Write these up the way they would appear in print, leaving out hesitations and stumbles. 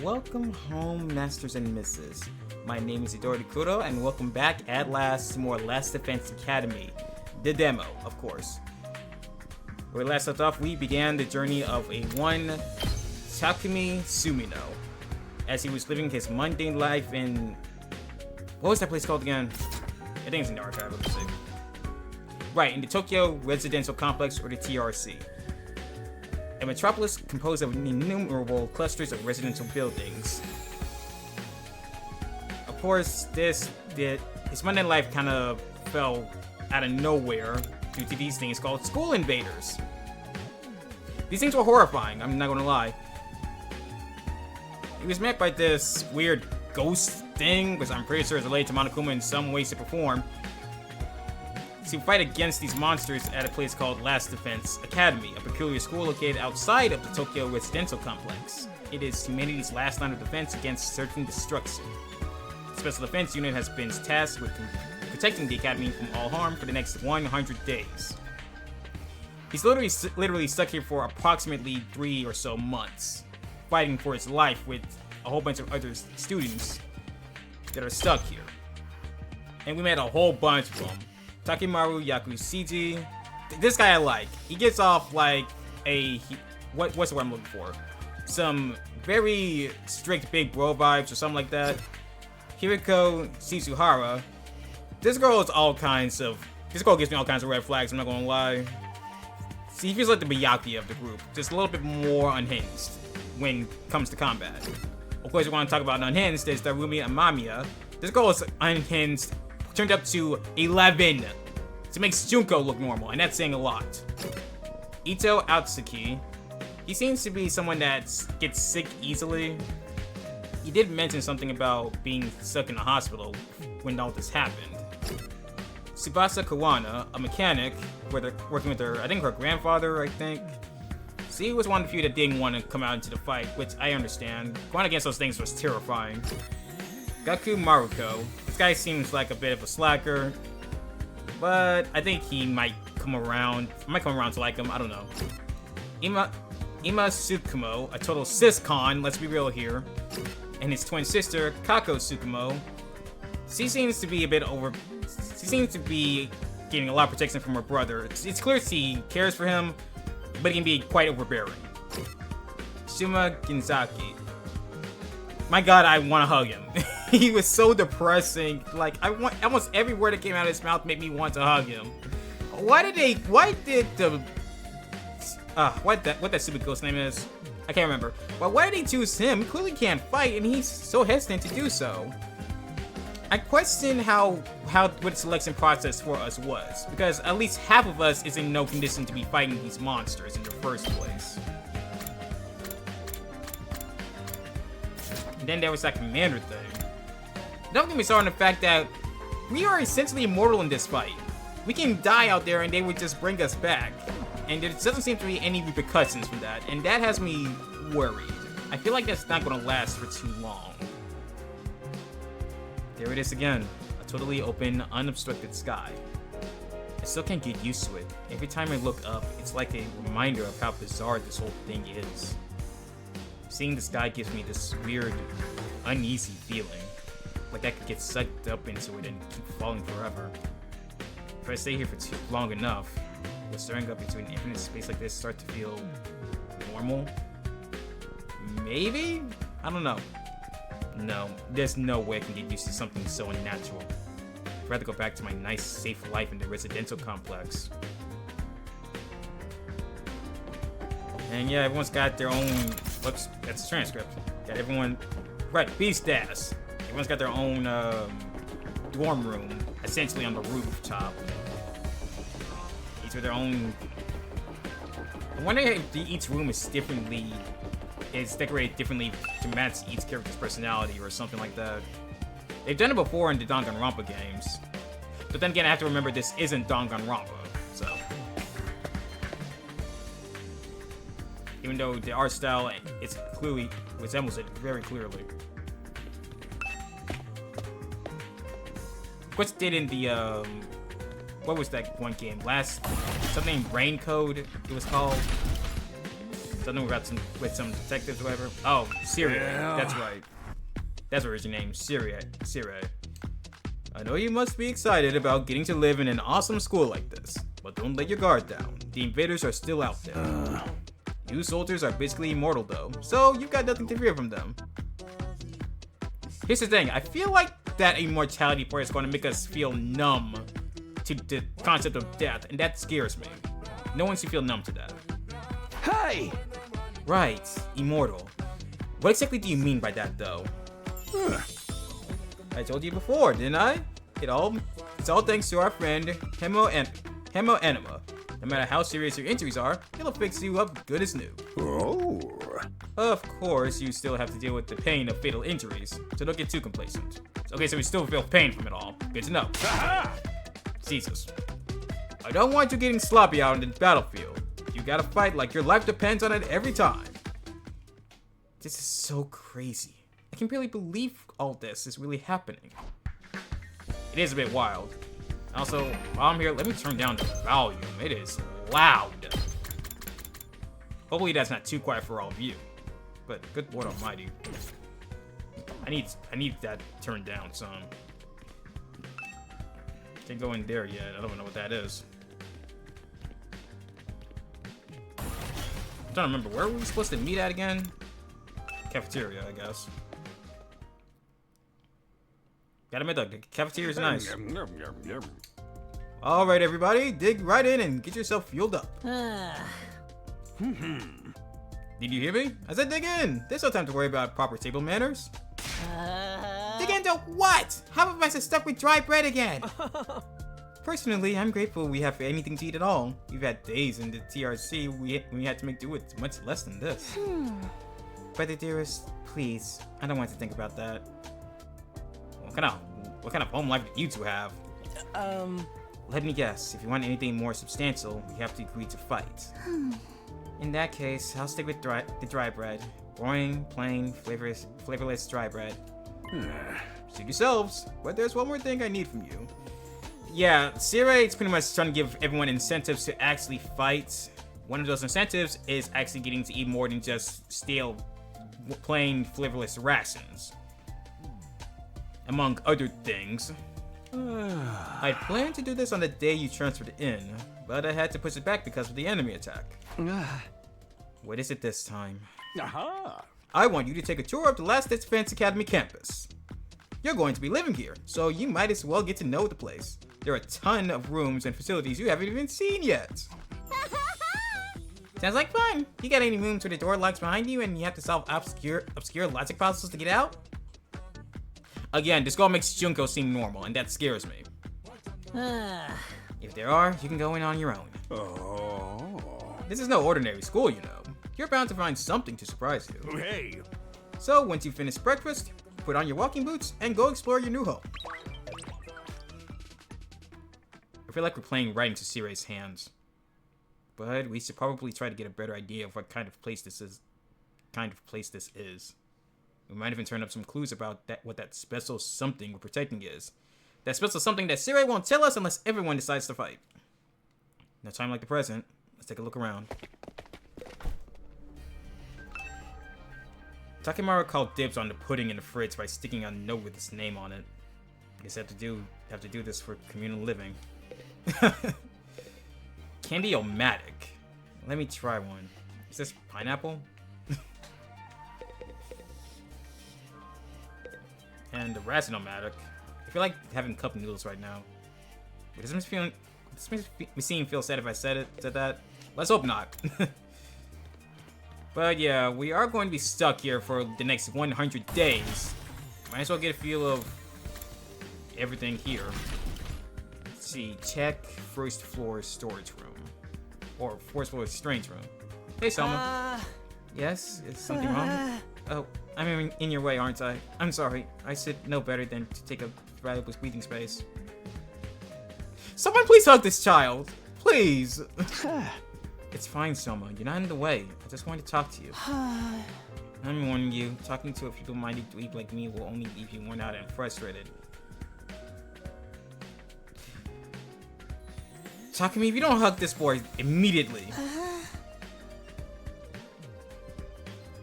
Welcome home, masters and misses. My name is HidoriKuro, and welcome back at last to more Last Defense Academy. The demo, of course. Where we last left off, we began the journey of a one Takumi Sumino, as he was living his mundane life in... What was that place called again? I think it's in the archive, let me see. Right, in the Tokyo Residential Complex, or the TRC. A metropolis composed of innumerable clusters of residential buildings. Of course, his mundane life kind of fell out of nowhere due to these things called school invaders. These things were horrifying, I'm not gonna lie. He was met by this weird ghost thing, which I'm pretty sure is related to Monokuma in some way, shape, or form, to fight against these monsters at a place called Last Defense Academy, a peculiar school located outside of the Tokyo Residential Complex. It is humanity's last line of defense against certain destruction. The Special Defense Unit has been tasked with protecting the Academy from all harm for the next 100 days. He's literally stuck here for approximately 3 or so months, fighting for his life with a whole bunch of other students that are stuck here. And we met a whole bunch of them. Takimaru Yakushiji. This guy I like. He gets off like what's the word I'm looking for? Some very strict big bro vibes or something like that. Hiriko Shizuhara. This girl gives me all kinds of red flags, I'm not gonna lie. See, he feels like the Miyaki of the group. Just a little bit more unhinged when it comes to combat. Of course, we want to talk about unhinged. There's Darumi Amamiya. This girl is unhinged, turned up to 11 to make Junko look normal, and that's saying a lot. Ito Atsuki. He seems to be someone that gets sick easily. He did mention something about being stuck in a hospital when all this happened. Tsubasa Kawana, a mechanic, working with her, I think her grandfather, She was one of the few that didn't want to come out into the fight, which I understand. Going against those things was terrifying. Gaku Maruko. This guy seems like a bit of a slacker, but I think he might come around. I might come around to like him, I don't know. Ima Tsukumo, a total cis-con, let's be real here. And his twin sister, Kako Tsukumo. She seems to be getting a lot of protection from her brother. It's clear she cares for him, but he can be quite overbearing. Shuma Ginzaki. My god, I want to hug him. He was so depressing. Like, almost every word that came out of his mouth made me want to hug him. What that stupid ghost name is? I can't remember. But why did they choose him? He clearly can't fight, and he's so hesitant to do so. I question what the selection process for us was, because at least half of us is in no condition to be fighting these monsters in the first place. And then there was that commander thing. Don't get me started on the fact that we are essentially immortal in this fight. We can die out there and they would just bring us back. And there doesn't seem to be any repercussions from that, and that has me worried. I feel like that's not going to last for too long. There it is again, a totally open, unobstructed sky. I still can't get used to it. Every time I look up, it's like a reminder of how bizarre this whole thing is. Seeing the sky gives me this weird, uneasy feeling. Like I could get sucked up into it and keep falling forever. If I stay here for too long enough, will staring up into an infinite space like this start to feel normal? Maybe? I don't know. No, there's no way I can get used to something so unnatural. I'd rather go back to my nice, safe life in the residential complex. And yeah, everyone's got their own... Whoops, that's a transcript. Got everyone... Right, Beast Ass. Everyone's got their own dorm room, essentially on the rooftop. Each with their own... I wonder if each room is decorated differently to match each character's personality or something like that. They've done it before in the Danganronpa games. But then again, I have to remember this isn't Danganronpa, so... Even though the art style clearly resembles it very clearly. What's did in the, what was that one game? Something Rain Code, it was called. Something with some detectives or whatever. Oh, Syria. Yeah. That's right. That's what was your name, Syria. I know you must be excited about getting to live in an awesome school like this, but don't let your guard down. The invaders are still out there. You soldiers are basically immortal though, so you've got nothing to fear from them. Here's the thing, I feel like that immortality part is going to make us feel numb to the concept of death, and that scares me. No one should feel numb to that. Hey! Right, immortal. What exactly do you mean by that though? I told you before, didn't I? It's all thanks to our friend Hemo Enema. No matter how serious your injuries are, it'll fix you up good as new. Oh. Of course, you still have to deal with the pain of fatal injuries, so don't get too complacent. Okay, so we still feel pain from it all. Good to know. Jesus. I don't want you getting sloppy out on the battlefield. You gotta fight like your life depends on it every time. This is so crazy. I can barely believe all this is really happening. It is a bit wild. Also, while I'm here, let me turn down the volume. It is loud. Hopefully that's not too quiet for all of you. But good Lord Almighty. I need that turned down some. Can't go in there yet. I don't even know what that is. I'm trying to remember, where were we supposed to meet at again? Cafeteria, I guess. Gotta admit, the cafeteria is nice. Alright, everybody, dig right in and get yourself fueled up. Did you hear me? I said dig in. There's no time to worry about proper table manners. Dig into what? Half of us are stuck with dry bread again. Personally, I'm grateful we have anything to eat at all. We've had days in the TRC we had to make do with much less than this. Brother dearest, please, I don't want to think about that. What kind of home life do you two have? Let me guess, if you want anything more substantial, you have to agree to fight. In that case, I'll stick with the dry bread. Boring, plain, flavorless dry bread. Suit yourselves, but there's one more thing I need from you. Yeah, Sirei is pretty much trying to give everyone incentives to actually fight. One of those incentives is actually getting to eat more than just stale, plain, flavorless rations. Among other things. I planned to do this on the day you transferred in, but I had to push it back because of the enemy attack. What is it this time? I want you to take a tour of the Last Defense Academy campus. You're going to be living here, so you might as well get to know the place. There are a ton of rooms and facilities you haven't even seen yet. Sounds like fun. You got any rooms where the door locks behind you and you have to solve obscure logic puzzles to get out? Again, this girl makes Junko seem normal, and that scares me. If there are, you can go in on your own. This is no ordinary school, you know. You're bound to find something to surprise you. Hey. So, once you finish breakfast, put on your walking boots and go explore your new home. I feel like we're playing right into Sirei's hands. But we should probably try to get a better idea of what kind of place this is. We might even turn up some clues about what that special something we're protecting is. That special something that Sirei won't tell us unless everyone decides to fight. No time like the present. Let's take a look around. Takemaru called dibs on the pudding in the fridge by sticking a note with his name on it. Guess I have to do this for communal living. Candy-o-matic. Let me try one. Is this pineapple? And the Racinomatic. I feel like having cup noodles right now. Wait, does this machine feel sad if I said that? Let's hope not. But yeah, we are going to be stuck here for the next 100 days. Might as well get a feel of everything here. Let's see, check first floor storage room. Or first floor strange room. Hey, Selma. Yes? Is something wrong? Oh, I'm in your way, aren't I? I'm sorry. I should know better than to take a valuable breathing space. Someone please hug this child! Please! It's fine, Selma. You're not in the way. I just wanted to talk to you. I'm warning you, talking to a feeble-minded dweeb like me will only leave you worn out and frustrated. Takumi, if you don't hug this boy immediately.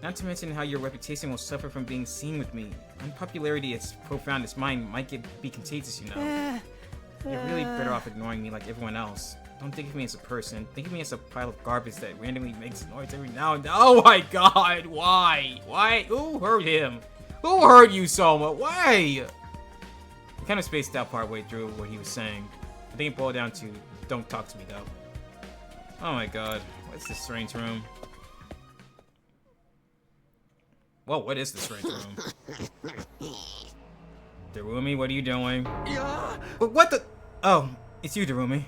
Not to mention how your reputation will suffer from being seen with me. Unpopularity as profound as mine might be contagious, you know. You're really better off ignoring me like everyone else. Don't think of me as a person. Think of me as a pile of garbage that randomly makes noise every now and then. Oh my god, why? Why? Who hurt him? Who hurt you so much? Why? I kind of spaced out partway through what he was saying. I think it boiled down to, don't talk to me though. Oh my god, what's this strange room? Whoa, what is this strange room? Darumi, what are you doing? Yeah. What the? Oh, it's you, Darumi.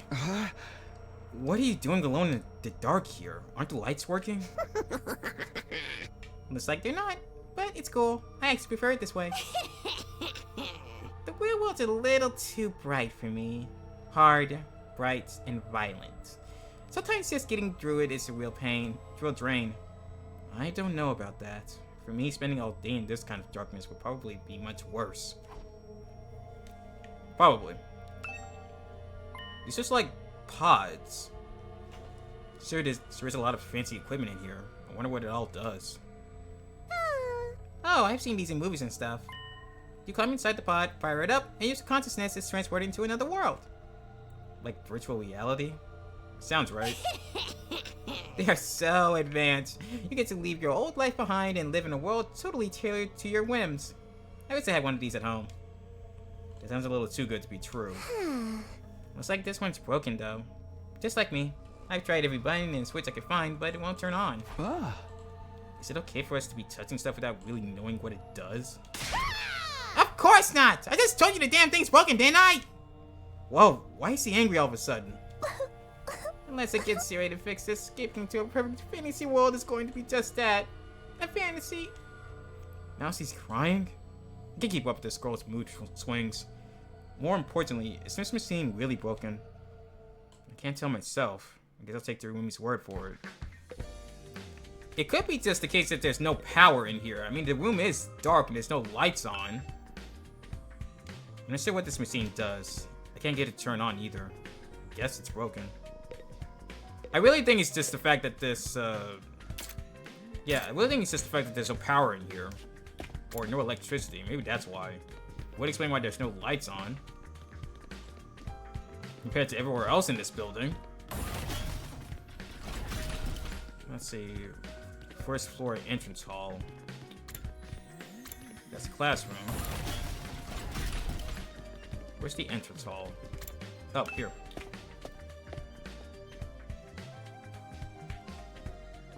What are you doing alone in the dark here? Aren't the lights working? Looks like they're not, but it's cool. I actually prefer it this way. The real world's a little too bright for me. Hard, bright, and violent. Sometimes just getting through it is a real pain, real drain. I don't know about that. For me, spending all day in this kind of darkness would probably be much worse. Probably. It's just like pods. Sure, there's a lot of fancy equipment in here. I wonder what it all does. Oh, I've seen these in movies and stuff. You climb inside the pod, fire it up, and use consciousness as transported into another world. Like virtual reality? Sounds right. They are so advanced. You get to leave your old life behind and live in a world totally tailored to your whims. I wish I had one of these at home. That sounds a little too good to be true. Looks like this one's broken though. Just like me. I've tried every button and switch I could find, but it won't turn on. Is it okay for us to be touching stuff without really knowing what it does? Of course not! I just told you the damn thing's broken, didn't I? Whoa, why is he angry all of a sudden? Unless it gets serious to fix this, escaping to a perfect fantasy world is going to be just that. A fantasy. Now she's crying? I can keep up with this girl's mood swings. More importantly, is this machine really broken? I can't tell myself. I guess I'll take Darumi's word for it. It could be just the case that there's no power in here. I mean, the room is dark and there's no lights on. I'm not sure what this machine does. I can't get it to turn on either. Guess it's broken. I really think it's just the fact that this, yeah, I really think it's just the fact that there's no power in here. Or no electricity. Maybe that's why. Would explain why there's no lights on. Compared to everywhere else in this building. Let's see. First floor entrance hall. That's a classroom. Where's the entrance hall? Oh, here.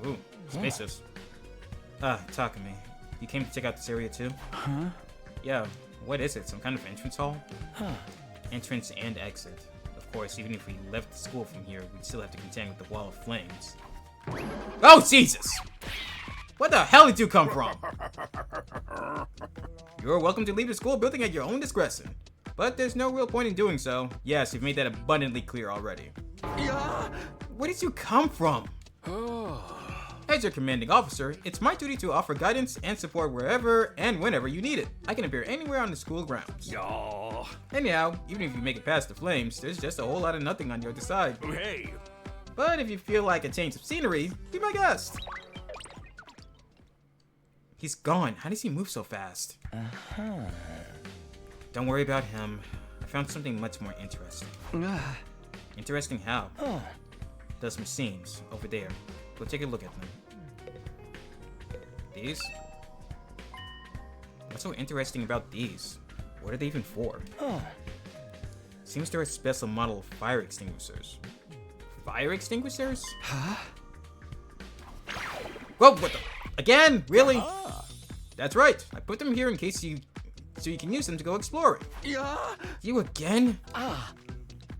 Ooh, spacious. Takumi. You came to check out this area too? Huh? Yeah, what is it? Some kind of entrance hall? Huh. Entrance and exit. Of course, even if we left the school from here, we'd still have to contend with the wall of flames. Oh, Jesus! Where the hell did you come from? You're welcome to leave the school building at your own discretion. But there's no real point in doing so. Yes, you've made that abundantly clear already. Yeah. Where did you come from? As your commanding officer, it's my duty to offer guidance and support wherever and whenever you need it. I can appear anywhere on the school grounds. Yeah. Anyhow, even if you make it past the flames, there's just a whole lot of nothing on the other side. Hey. But if you feel like a change of scenery, be my guest. He's gone. How does he move so fast? Don't worry about him. I found something much more interesting. Interesting how? Those machines over there. Go take a look at them. These? What's so interesting about these? What are they even for? Seems they're a special model of fire extinguishers. Fire extinguishers? Huh? Whoa, what the? Again? Really? That's right. I put them here in case so you can use them to go exploring. Yeah. You again?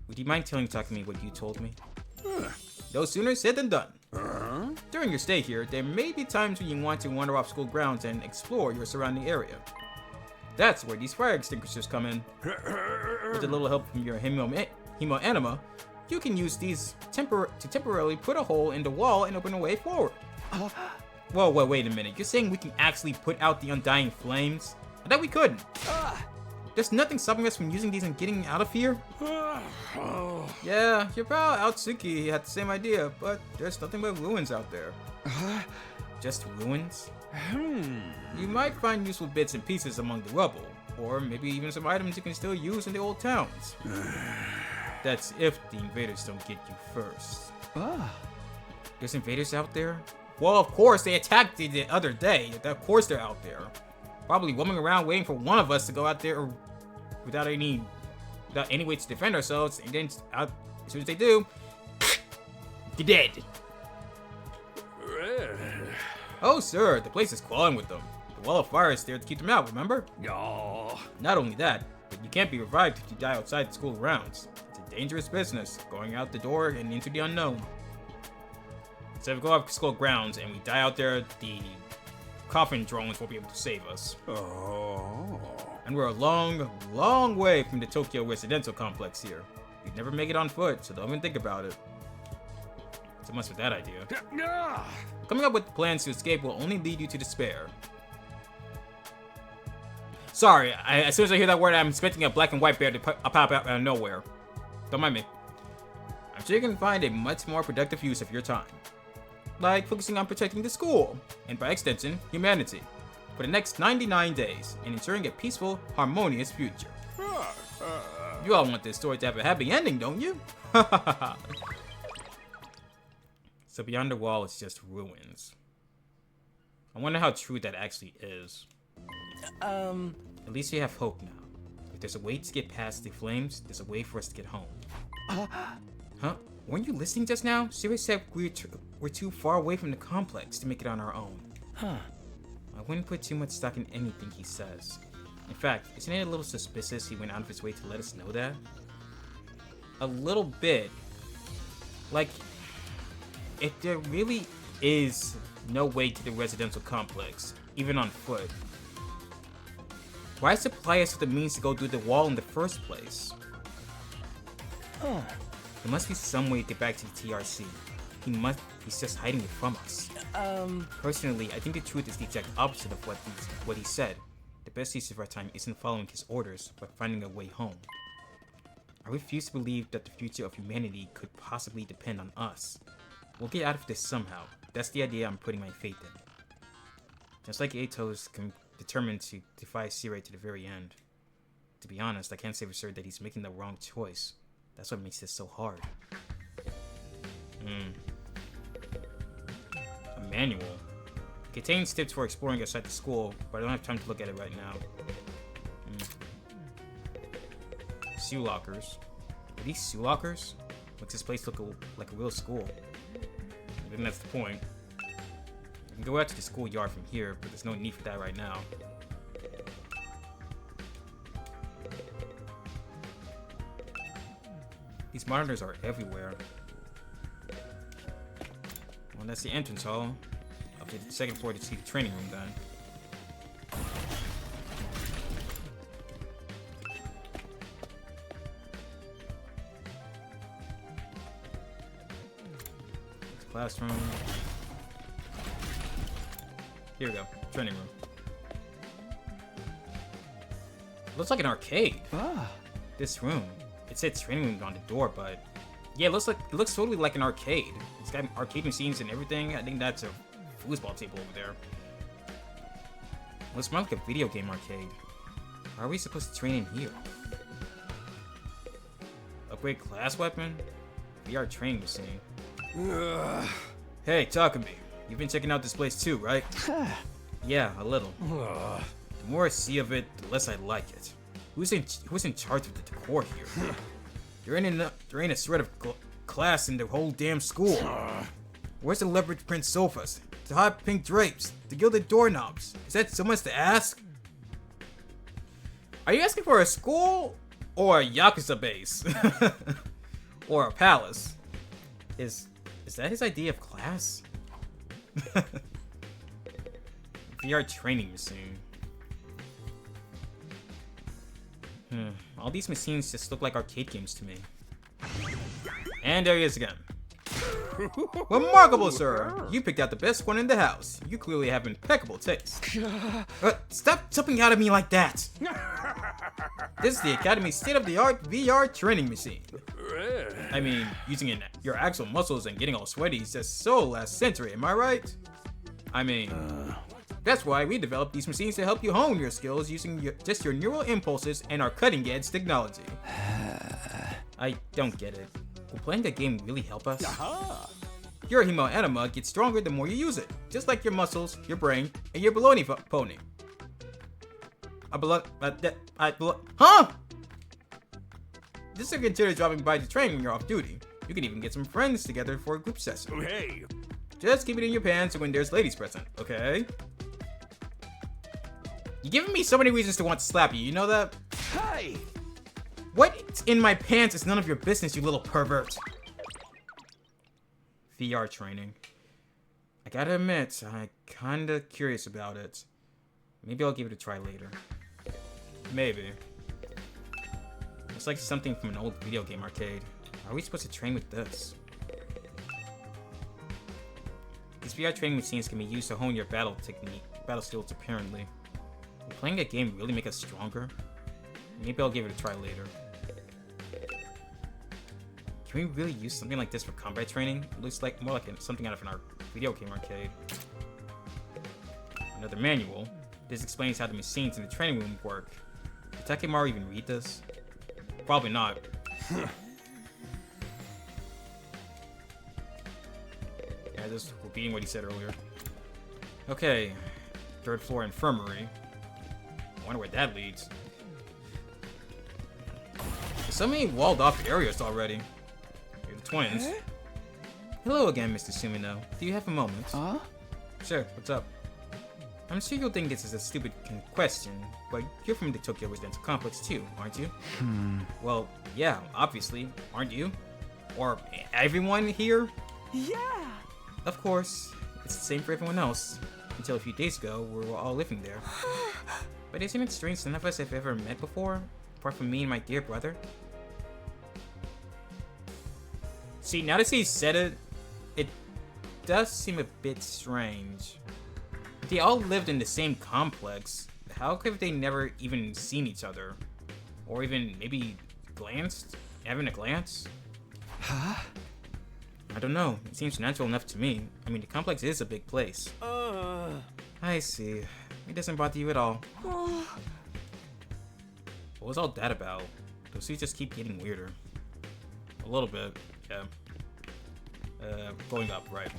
Would you mind telling Takumi what you told me? No sooner said than done. During your stay here, there may be times when you want to wander off school grounds and explore your surrounding area. That's where these fire extinguishers come in. With a little help from your Hemo Anima, you can use these to temporarily put a hole in the wall and open a way forward. Whoa, wait a minute. You're saying we can actually put out the undying flames? I thought we couldn't. There's nothing stopping us from using these and getting out of here? Yeah, your pal Aotsuki had the same idea, but there's nothing but ruins out there. Just ruins? You might find useful bits and pieces among the rubble, or maybe even some items you can still use in the old towns. That's if the invaders don't get you first. There's invaders out there? Well, of course, they attacked the other day. Of course they're out there. Probably roaming around waiting for one of us to go out there without any way to defend ourselves, and then as soon as they do, you're dead. Oh, sir, the place is crawling with them. The wall of fire is there to keep them out, remember? Yeah. Not only that, but you can't be revived if you die outside the school grounds. It's a dangerous business, going out the door and into the unknown. So if we go off school grounds and we die out there, the coffin drones won't be able to save us. Oh. And we're a long, long way from the Tokyo residential complex here. We'd never make it on foot, so don't even think about it. So much for that idea. Coming up with plans to escape will only lead you to despair. Sorry, as soon as I hear that word, I'm expecting a black and white bear to pop out of nowhere. Don't mind me. I'm sure you can find a much more productive use of your time. Like focusing on protecting the school, and by extension, humanity, for the next 99 days, and ensuring a peaceful, harmonious future. You all want this story to have a happy ending, don't you? So beyond the wall, it's just ruins. I wonder how true that actually is. At least we have hope now. If there's a way to get past the flames, there's a way for us to get home. Huh? Weren't you listening just now? Siri said we're too far away from the complex to make it on our own. I wouldn't put too much stock in anything he says. In fact, isn't it a little suspicious he went out of his way to let us know that? A little bit. Like, if there really is no way to the residential complex, even on foot, why supply us with the means to go through the wall in the first place? There must be some way to get back to the TRC. He's just hiding it from us. Personally, I think the truth is the exact opposite of what he said. The best use of our time isn't following his orders, but finding a way home. I refuse to believe that the future of humanity could possibly depend on us. We'll get out of this somehow. That's the idea I'm putting my faith in. Just like Ato's determined to defy Siri to the very end. To be honest, I can't say for sure that he's making the wrong choice. That's what makes this so hard. A manual. It contains tips for exploring outside the school, but I don't have time to look at it right now. Shoe lockers. Are these shoe lockers? Makes this place look like a real school. I think that's the point. I can go out to the schoolyard from here, but there's no need for that right now. These monitors are everywhere. Well, that's the entrance hall. Up to the second floor to see the training room then. Classroom. Here we go. Training room. Looks like an arcade. This room. It said training room on the door, but yeah, it looks totally like an arcade. It's got arcade machines and everything. I think that's a foosball table over there. Looks more like a video game arcade. How are we supposed to train in here? Upgrade class weapon? VR training machine. Hey, Takumi. You've been checking out this place too, right? Yeah, a little. The more I see of it, the less I like it. Who's in charge of the decor here? There ain't a shred of class in the whole damn school. Where's the leopard print sofas? The hot pink drapes? The gilded doorknobs? Is that so much to ask? Are you asking for a school or a Yakuza base? Or a palace? Is that his idea of class? VR training machine. All these machines just look like arcade games to me. And there he is again. Remarkable, sir! You picked out the best one in the house. You clearly have impeccable taste. Stop jumping out at me like that! This is the Academy's state-of-the-art VR training machine. I mean, using your actual muscles and getting all sweaty is just so last century, am I right? I mean... That's why we developed these machines to help you hone your skills using just your neural impulses and our cutting-edge technology. I don't get it. Will playing the game really help us? Your Hemo Enema gets stronger the more you use it, just like your muscles, your brain, and your baloney pony. Huh? Just to consider dropping by the train when you're off duty. You can even get some friends together for a group session. Oh, hey. Just keep it in your pants when there's ladies present, okay? You're giving me so many reasons to want to slap you, you know that? Hey. What's in my pants is none of your business, you little pervert. VR training. I gotta admit, I'm kinda curious about it. Maybe I'll give it a try later. Maybe. Looks like something from an old video game arcade. How are we supposed to train with this? These VR training machines can be used to hone your battle skills apparently. Will playing a game really make us stronger? Maybe I'll give it a try later. Can we really use something like this for combat training? It looks like more like something out of an video game arcade. Another manual. This explains how the machines in the training room work. Did Takemaru even read this? Probably not. Yeah, just repeating what he said earlier. Okay, 3rd floor infirmary. I wonder where that leads. There's so many walled off areas already. You're the twins. Hello again, Mr. Sumino. Do you have a moment? Sure, what's up? I'm sure you'll think this is a stupid question, but you're from the Tokyo Residential Complex too, aren't you? Well, yeah, obviously, aren't you? Or everyone here? Yeah! Of course, it's the same for everyone else. Until a few days ago, we were all living there. But isn't it strange none of us have ever met before? Apart from me and my dear brother? See, now that he said it, it does seem a bit strange. They all lived in the same complex. How could they never even seen each other? Or even maybe glanced? Having a glance? Huh? I don't know. It seems natural enough to me. I mean, the complex is a big place. I see. It doesn't bother you at all. What was all that about? Those suits just keep getting weirder. A little bit, yeah. Going up, right.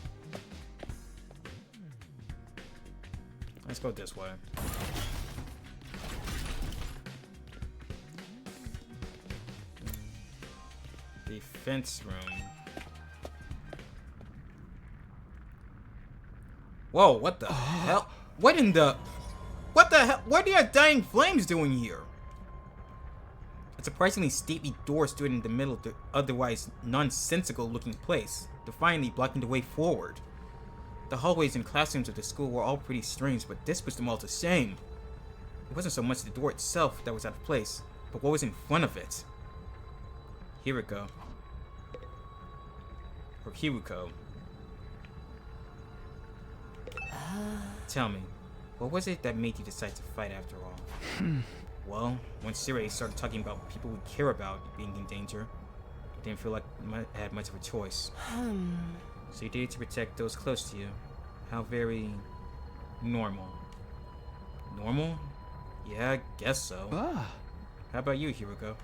Let's go this way. Defense room. Whoa, what the hell? What the hell? What are dying flames doing here? A surprisingly stately door stood in the middle of the otherwise nonsensical looking place, defiantly blocking the way forward. The hallways and classrooms of the school were all pretty strange, but this puts them all to shame. It wasn't so much the door itself that was out of place, but what was in front of it. Hiriko. Or Hiruko. Tell me, what was it that made you decide to fight after all? Well, when Sirei started talking about people we care about being in danger, I didn't feel like I had much of a choice. So you did it to protect those close to you. How very normal. Normal? Yeah, I guess so. How about you, Hiriko?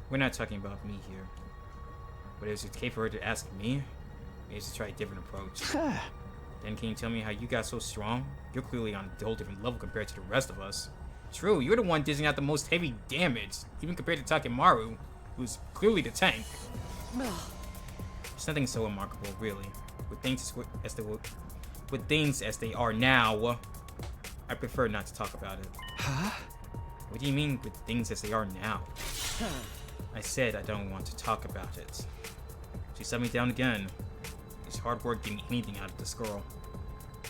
We're not talking about me here. But is it okay for her to ask me? Maybe to try a different approach. Then can you tell me how you got so strong? You're clearly on a whole different level compared to the rest of us. True, you're the one dishing out the most heavy damage, even compared to Takemaru, who's clearly the tank. It's nothing so remarkable, really. With things as they are now, I prefer not to talk about it. Huh? What do you mean with things as they are now? I said I don't want to talk about it. She set me down again. It's hard work getting anything out of this girl.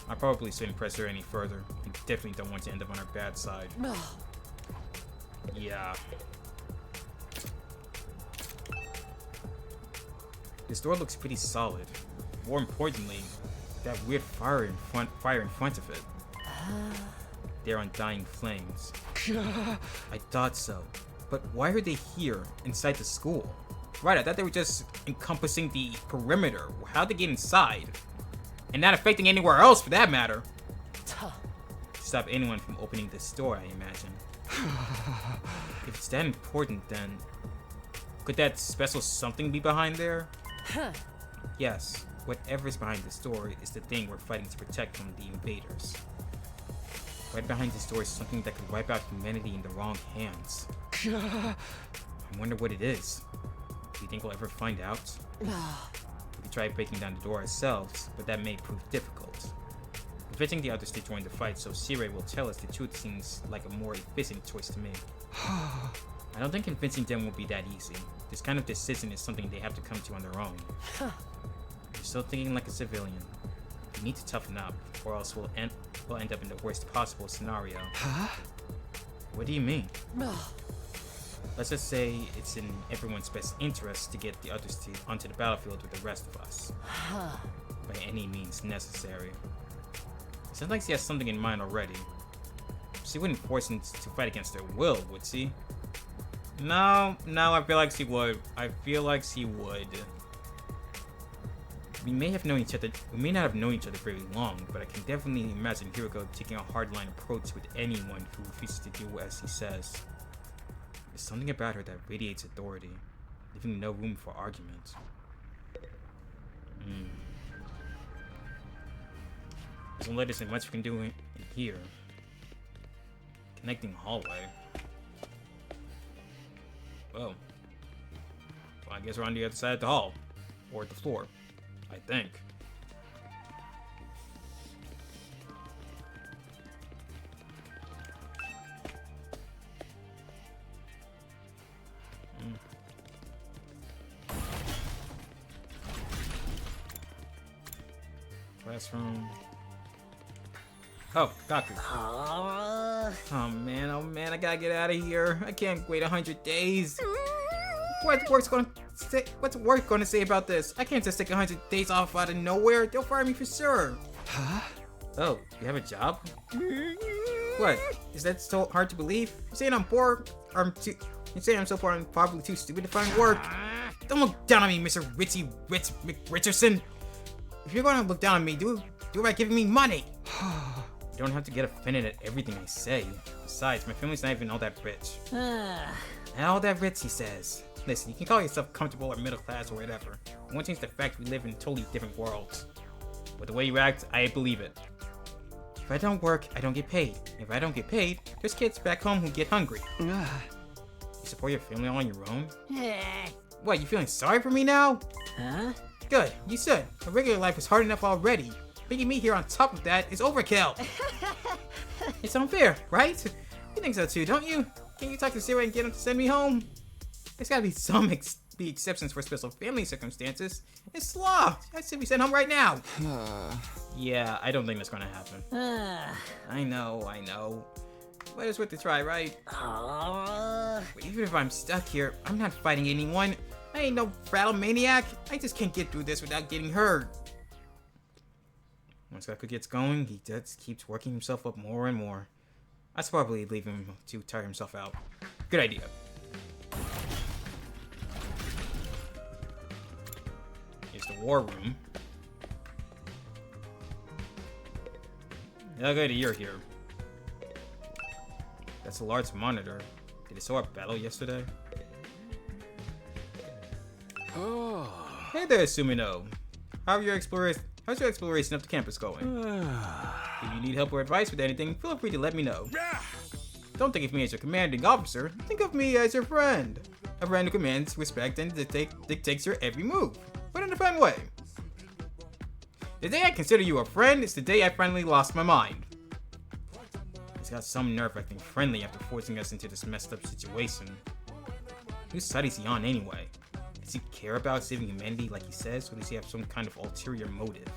I probably shouldn't press her any further. I definitely don't want to end up on her bad side. Yeah. This door looks pretty solid. More importantly, that weird fire in front of it. They're undying flames. I thought so. But why are they here, inside the school? Right, I thought they were just encompassing the perimeter. How'd they get inside? And not affecting anywhere else, for that matter. To stop anyone from opening this door, I imagine. If it's that important, then could that special something be behind there? Yes, whatever's behind this door is the thing we're fighting to protect from the invaders. Right behind this door is something that could wipe out humanity in the wrong hands. I wonder what it is. Do you think we'll ever find out? We could try breaking down the door ourselves, but that may prove difficult. Convincing the others to join the fight so Sirei will tell us the truth seems like a more efficient choice to me. I don't think convincing them will be that easy. This kind of decision is something they have to come to on their own. You're still thinking like a civilian. You need to toughen up, or else we'll end up in the worst possible scenario. What do you mean? Let's just say it's in everyone's best interest to get the others onto the battlefield with the rest of us. By any means necessary. It sounds like she has something in mind already. She wouldn't force him to fight against their will, would she? No, I feel like she would. We may not have known each other very long, but I can definitely imagine HidoriKuro taking a hardline approach with anyone who refuses to do as he says. There's something about her that radiates authority, leaving no room for argument. Doesn't let us in much we can do in here. Connecting hallway. Well, I guess we're on the other side of the hall. Or the floor. I think. Classroom. Oh, doctor. Oh man, I gotta get out of here. I can't wait 100 days. What's work gonna say about this? I can't just take 100 days off out of nowhere. They'll fire me for sure. Oh, you have a job? What? Is that so hard to believe? You're saying I'm poor? You're saying I'm so poor I'm probably too stupid to find work? Don't look down on me, Mr. Richardson. If you're gonna look down on me, do it by giving me money. You don't have to get offended at everything I say. Besides, my family's not even all that rich. Not all that rich, he says. Listen, you can call yourself comfortable or middle class or whatever. It won't change the fact we live in totally different worlds. But the way you act, I believe it. If I don't work, I don't get paid. If I don't get paid, there's kids back home who get hungry. You support your family all on your own? What, you feeling sorry for me now? Good, you should. A regular life is hard enough already. Bringing me here on top of that is overkill. It's unfair, right? You think so too, don't you? Can you talk to Sirei and get him to send me home? There's gotta be some exceptions for special family circumstances. It's law. I should be sent home right now. Yeah, I don't think that's gonna happen. I know. But it's worth a try, right? But even if I'm stuck here, I'm not fighting anyone. I ain't no rattle maniac. I just can't get through this without getting hurt. Once Gaku gets going, he just keeps working himself up more and more. I should probably leave him to tire himself out. Good idea. Here's the war room. Okay, you're here. That's a large monitor. Did it show our battle yesterday? Hey there, Sumino. How's your exploration of the campus going? If you need help or advice with anything, feel free to let me know. Don't think of me as your commanding officer. Think of me as your friend. A friend who commands, respect, and dictates your every move, but in a fun way. The day I consider you a friend is the day I finally lost my mind. He's got some nerve acting friendly after forcing us into this messed up situation. Whose side is he on anyway? Does he care about saving humanity like he says, or does he have some kind of ulterior motive?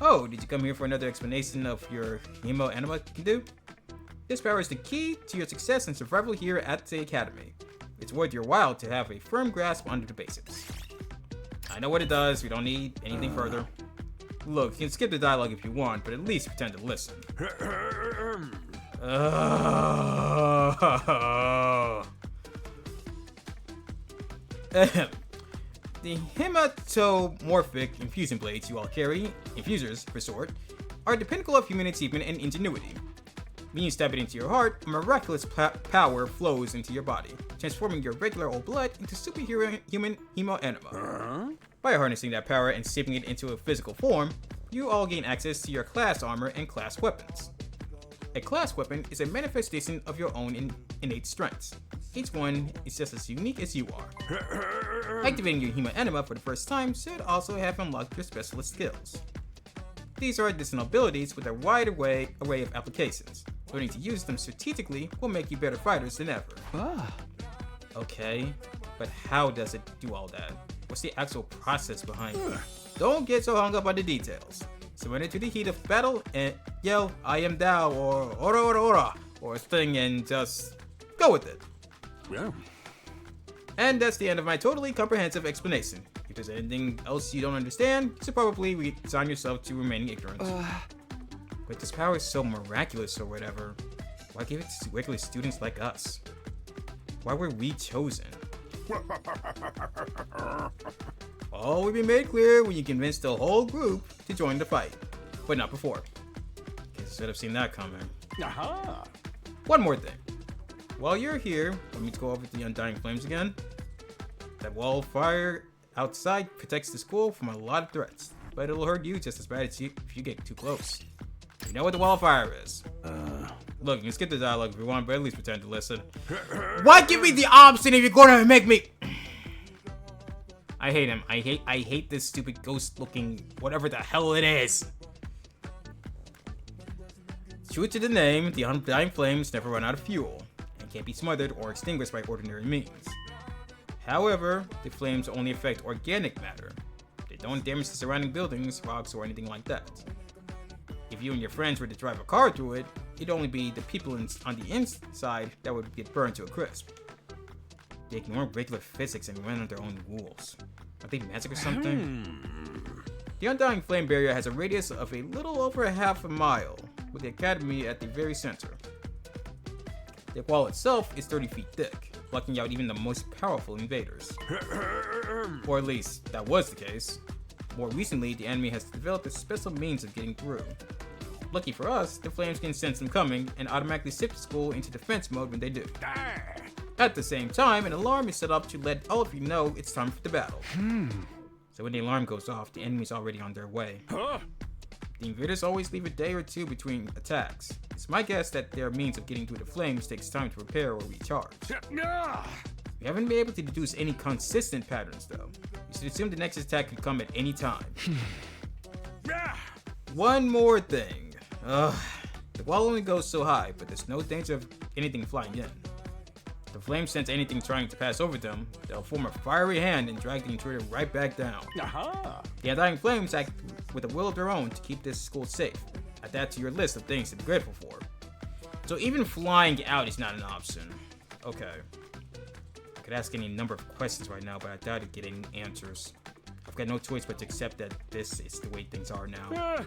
Oh, did you come here for another explanation of your Himo Anima can do? This power is the key to your success and survival here at the Academy. It's worth your while to have a firm grasp under the basics. I know what it does, we don't need anything further. Look, you can skip the dialogue if you want, but at least pretend to listen. The hematomorphic infusing blades you all carry, infusers for short, are the pinnacle of human achievement and ingenuity. When you stab it into your heart, a miraculous power flows into your body, transforming your regular old blood into superhero human hemo-enema. By harnessing that power and shaping it into a physical form, you all gain access to your class armor and class weapons. A class weapon is a manifestation of your own innate strengths. Each one is just as unique as you are. Activating your hemo-enema for the first time should also have unlocked your specialist skills. These are additional abilities with a wide array of applications. Learning to use them strategically will make you better fighters than ever. Okay, but how does it do all that? What's the actual process behind it? Don't get so hung up on the details. Surrender to the heat of battle and yell, "I am thou," or "Ora ora ora," or a thing, and just go with it. Yeah. And that's the end of my totally comprehensive explanation. If there's anything else you don't understand, you should probably resign yourself to remaining ignorant. But this power is so miraculous or whatever. Why give it to regular students like us? Why were we chosen? All will be made clear when you convince the whole group to join the fight. But not before. Guess I should have seen that coming. One more thing. While you're here, let me go over the Undying Flames again. That wall of fire outside protects the school from a lot of threats, but it'll hurt you just as bad as if you get too close. You know what the wall of fire is. Look, you can skip the dialogue if you want, but at least pretend to listen. Why give me the option if you're gonna make me... I hate him. I hate this stupid ghost-looking whatever the hell it is. True to the name, the Undying Flames never run out of fuel, and can't be smothered or extinguished by ordinary means. However, the flames only affect organic matter. They don't damage the surrounding buildings, rocks, or anything like that. If you and your friends were to drive a car through it, it'd only be the people on the inside that would get burned to a crisp. They ignore regular physics and run on their own rules. Are they magic or something? The Undying Flame Barrier has a radius of a little over half a mile, with the academy at the very center. The wall itself is 30 feet thick, blocking out even the most powerful invaders. Or at least, that was the case. More recently, the enemy has developed a special means of getting through. Lucky for us, the flames can sense them coming and automatically shift the school into defense mode when they do. At the same time, an alarm is set up to let all of you know it's time for the battle. So when the alarm goes off, the enemy's already on their way. The invaders always leave a day or two between attacks. It's my guess that their means of getting through the flames takes time to repair or recharge. We haven't been able to deduce any consistent patterns though. You should assume the next attack could come at any time. One more thing. The wall only goes so high, but there's no danger of anything flying in. If the flames sense anything trying to pass over them, they'll form a fiery hand and drag the intruder right back down. The Undying Flames act with a will of their own to keep this school safe. Add that to your list of things to be grateful for. So even flying out is not an option. Okay. I could ask any number of questions right now, but I doubt I'd get any answers. I've got no choice but to accept that this is the way things are now.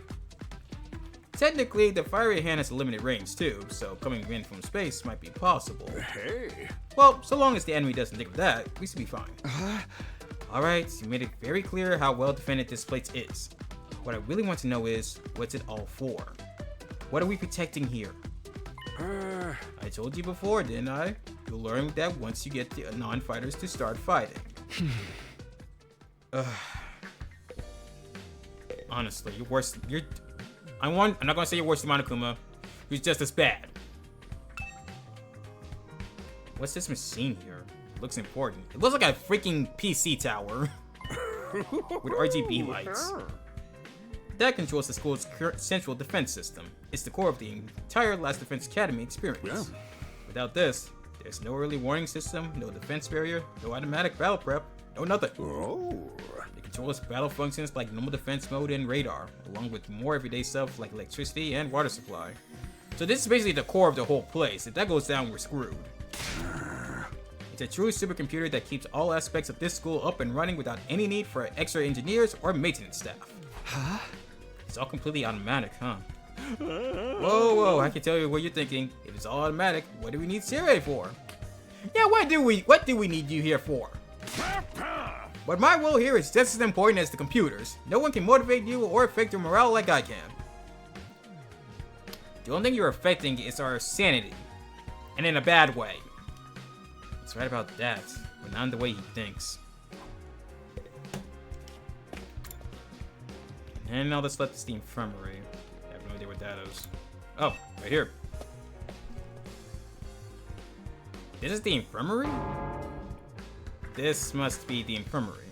Technically, the fiery hand has a limited range too, so coming in from space might be possible. Well, so long as the enemy doesn't think of that, we should be fine. Alright, you made it very clear how well defended this place is. What I really want to know is, what's it all for? What are we protecting here? I told you before, didn't I? You'll learn that once you get the non-fighters to start fighting. Honestly, you're worse. I'm not gonna say you're worse than Monokuma. You're just as bad. What's this machine here? It looks important. It looks like a freaking PC tower with RGB lights. That controls the school's central defense system. It's the core of the entire Last Defense Academy experience. Without this, there's no early warning system, no defense barrier, no automatic battle prep, no nothing. It controls battle functions like normal defense mode and radar, along with more everyday stuff like electricity and water supply. So this is basically the core of the whole place. If that goes down, we're screwed. It's a true supercomputer that keeps all aspects of this school up and running without any need for extra engineers or maintenance staff. It's all completely automatic, huh? Whoa, I can tell you what you're thinking. If it's all automatic, what do we need Sirei for? Yeah, what do we need you here for? But my role here is just as important as the computers. No one can motivate you or affect your morale like I can. The only thing you're affecting is our sanity. And in a bad way. He's right about that, but not in the way he thinks. And now let's let this the infirmary. I have no idea what that is. Oh, right here. This is the infirmary? This must be the infirmary.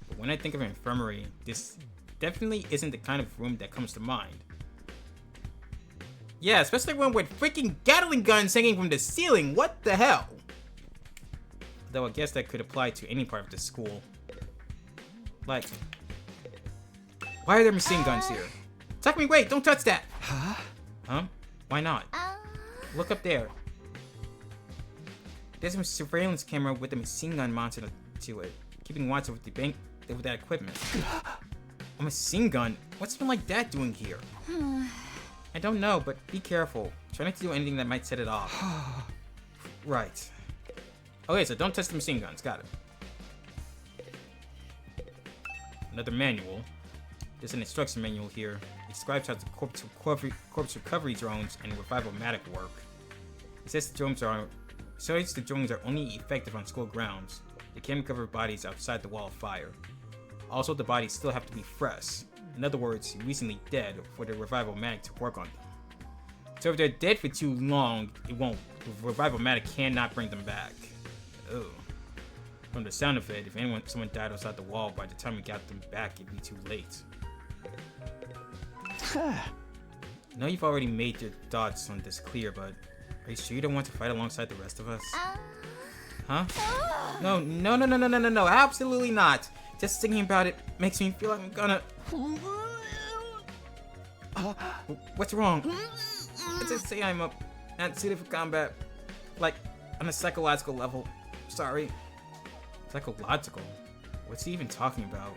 But when I think of infirmary, this definitely isn't the kind of room that comes to mind. Yeah, especially one with freaking Gatling guns hanging from the ceiling. What the hell? Though I guess that could apply to any part of the school. Like, why are there machine guns here? Takumi, wait, don't touch that! Huh? Why not? Look up there. There's a surveillance camera with a machine gun mounted to it, keeping watch over the bank with that equipment. A machine gun? What's something like that doing here? I don't know, but be careful. Try not to do anything that might set it off. Right. Okay, so don't touch the machine guns. Got it. Another manual. There's an instruction manual here. It describes how the corpse recovery drones and revival-matic work. It says the drones are only effective on school grounds. They can't recover bodies outside the wall of fire. Also, the bodies still have to be fresh. In other words, recently dead for the revival-matic to work on them. So if they're dead for too long, it won't. The revival-matic cannot bring them back. Oh. From the sound of it, if someone died outside the wall, by the time we got them back, it'd be too late. I know you've already made your thoughts on this clear, but are you sure you don't want to fight alongside the rest of us? Huh? No, absolutely not. Just thinking about it makes me feel like I'm gonna... What's wrong? I just say I'm not suited for combat. Like, on a psychological level. Sorry. Psychological? What's he even talking about?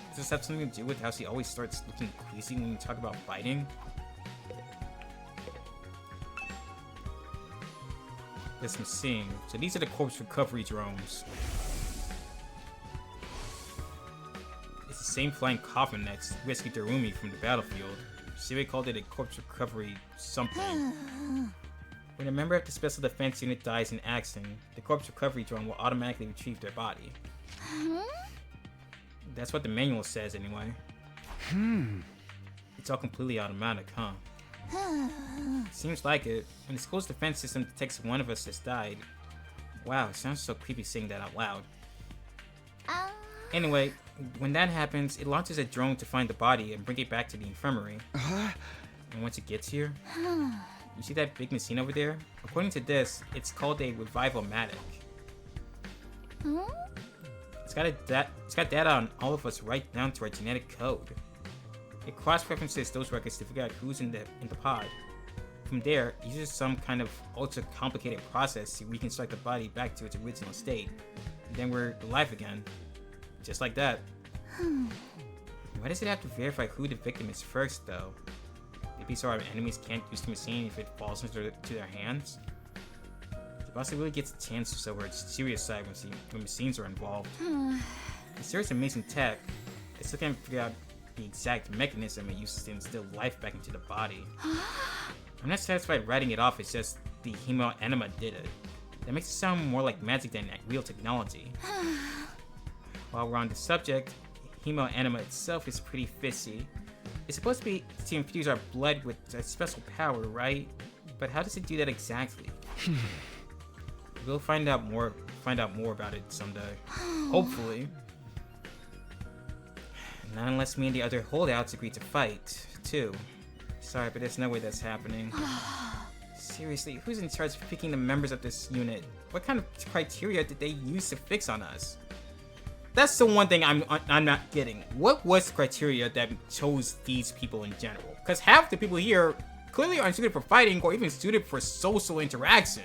Does this have something to do with how she always starts looking queasy when we talk about fighting? This machine. So these are the corpse recovery drones. It's the same flying coffin that rescued Darumi from the battlefield. Siri called it a corpse recovery something. When a member of the special defense unit dies in action, the corpse recovery drone will automatically retrieve their body. That's what the manual says anyway. It's all completely automatic, huh? Seems like it. When the school's defense system detects one of us has died. Wow, it sounds so creepy saying that out loud. Anyway, when that happens, it launches a drone to find the body and bring it back to the infirmary. And once it gets here, you see that big machine over there? According to this, it's called a revival-matic. It's got data on all of us right down to our genetic code. It cross-references those records to figure out who's in the pod. From there, it uses some kind of ultra-complicated process to reconstruct the body back to its original state. And then we're alive again. Just like that. Why does it have to verify who the victim is first, though? Maybe so our enemies can't use the machine if it falls into their hands? The boss really gets a chance to show her serious side when machines are involved. It's serious amazing tech. I still can't figure out the exact mechanism it uses to instill life back into the body. I'm not satisfied writing it off, it's just the Hemo Anima did it. That makes it sound more like magic than real technology. While we're on the subject, Hemo Anima itself is pretty fishy. It's supposed to be to infuse our blood with a special power, right? But how does it do that exactly? We'll find out more about it someday. Hopefully. Not unless me and the other holdouts agree to fight, too. Sorry, but there's no way that's happening. Seriously, who's in charge of picking the members of this unit? What kind of criteria did they use to fix on us? That's the one thing I'm not getting. What was the criteria that chose these people in general? Because half the people here clearly aren't suited for fighting or even suited for social interaction.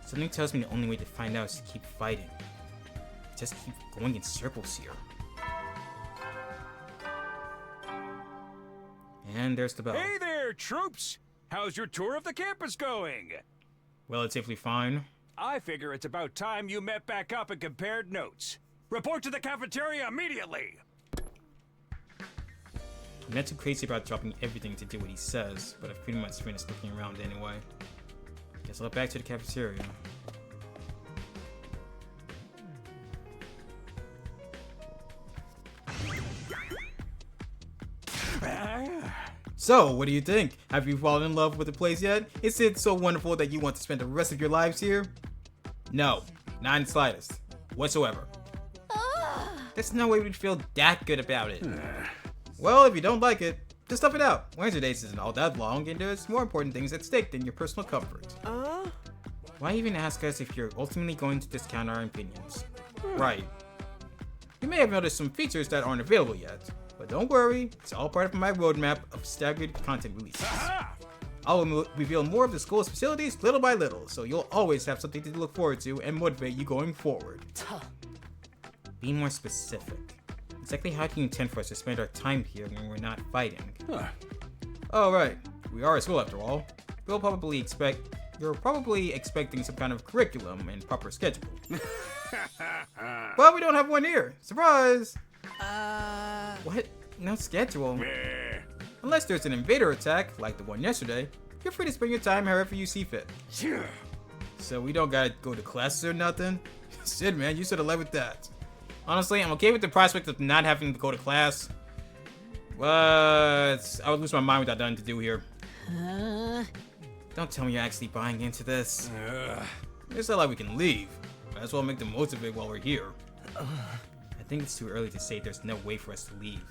Something tells me the only way to find out is to keep fighting. Just keep going in circles here. And there's the bell. Hey there, troops! How's your tour of the campus going? Relatively fine. I figure it's about time you met back up and compared notes. Report to the cafeteria immediately! I'm not too crazy about dropping everything to do what he says, but I've pretty much finished looking around anyway. Guess I'll head back to the cafeteria. So, what do you think? Have you fallen in love with the place yet? Is it so wonderful that you want to spend the rest of your lives here? No, not in the slightest. Whatsoever. There's no way we'd feel that good about it. Well, if you don't like it, just tough it out. Wednesday days isn't all that long, and there's more important things at stake than your personal comfort. Why even ask us if you're ultimately going to discount our opinions? Right. You may have noticed some features that aren't available yet, but don't worry, it's all part of my roadmap of staggered content releases. I'll reveal more of the school's facilities little by little, so you'll always have something to look forward to and motivate you going forward. Be more specific. Exactly how do you intend for us to spend our time here when we're not fighting? Oh right, we are at school after all. You're probably expecting some kind of curriculum and proper schedule. But we don't have one here. Surprise! What? No schedule? Unless there's an invader attack, like the one yesterday, you're free to spend your time however you see fit. So we don't gotta go to classes or nothing? Sid, man, you should have led with that. Honestly, I'm okay with the prospect of not having to go to class, but I would lose my mind without nothing to do here. Don't tell me you're actually buying into this. It's not like we can leave. Might as well make the most of it while we're here. I think it's too early to say there's no way for us to leave.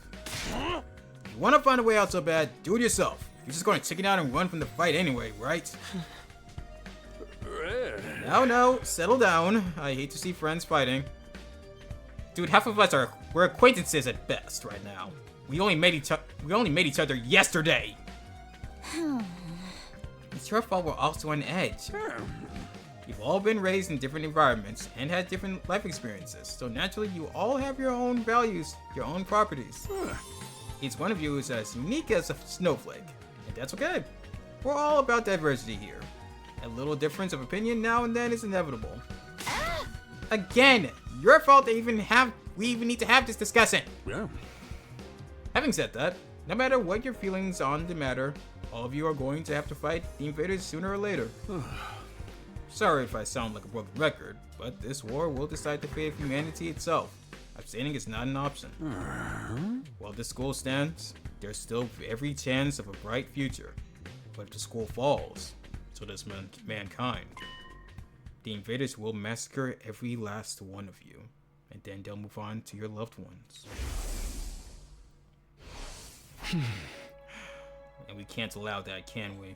If you want to find a way out so bad, do it yourself. You're just going to chicken out and run from the fight anyway, right? No, settle down. I hate to see friends fighting. Dude, half of us we're acquaintances at best right now. We only met each other yesterday. It's your fault we're also on edge. You've all been raised in different environments and had different life experiences, so naturally you all have your own values, your own properties. Each one of you is as unique as a snowflake, and that's okay. We're all about diversity here. A little difference of opinion now and then is inevitable. Again, your fault we even need to have this discussion. Having said that, no matter what your feelings on the matter, all of you are going to have to fight the invaders sooner or later. Sorry if I sound like a broken record, but this war will decide the fate of humanity itself. Abstaining is not an option. While this school stands, there's still every chance of a bright future. But if the school falls, so does mankind. The invaders will massacre every last one of you, and then they'll move on to your loved ones. And we can't allow that, can we?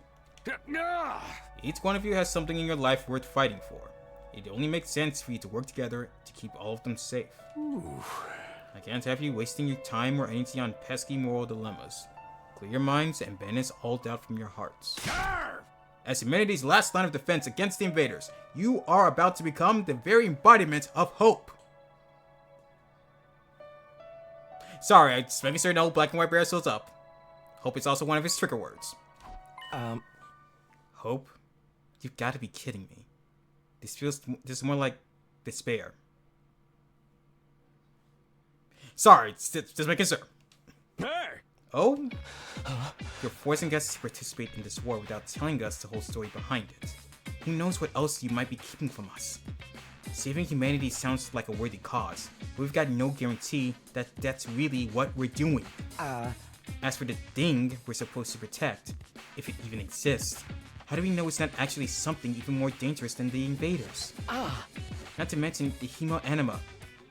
Each one of you has something in your life worth fighting for. It only makes sense for you to work together to keep all of them safe. I can't have you wasting your time or energy on pesky moral dilemmas. Clear your minds and banish all doubt from your hearts. As humanity's last line of defense against the invaders, you are about to become the very embodiment of hope. Sorry, I'm just making sure no black and white bear shows up. Hope is also one of his trigger words. Hope? You've got to be kidding me. This is more like despair. Sorry, just making sure. Oh? You're forcing us to participate in this war without telling us the whole story behind it. Who knows what else you might be keeping from us? Saving humanity sounds like a worthy cause, but we've got no guarantee that that's really what we're doing. As for the thing we're supposed to protect, if it even exists, how do we know it's not actually something even more dangerous than the invaders? Not to mention the hemo-anima.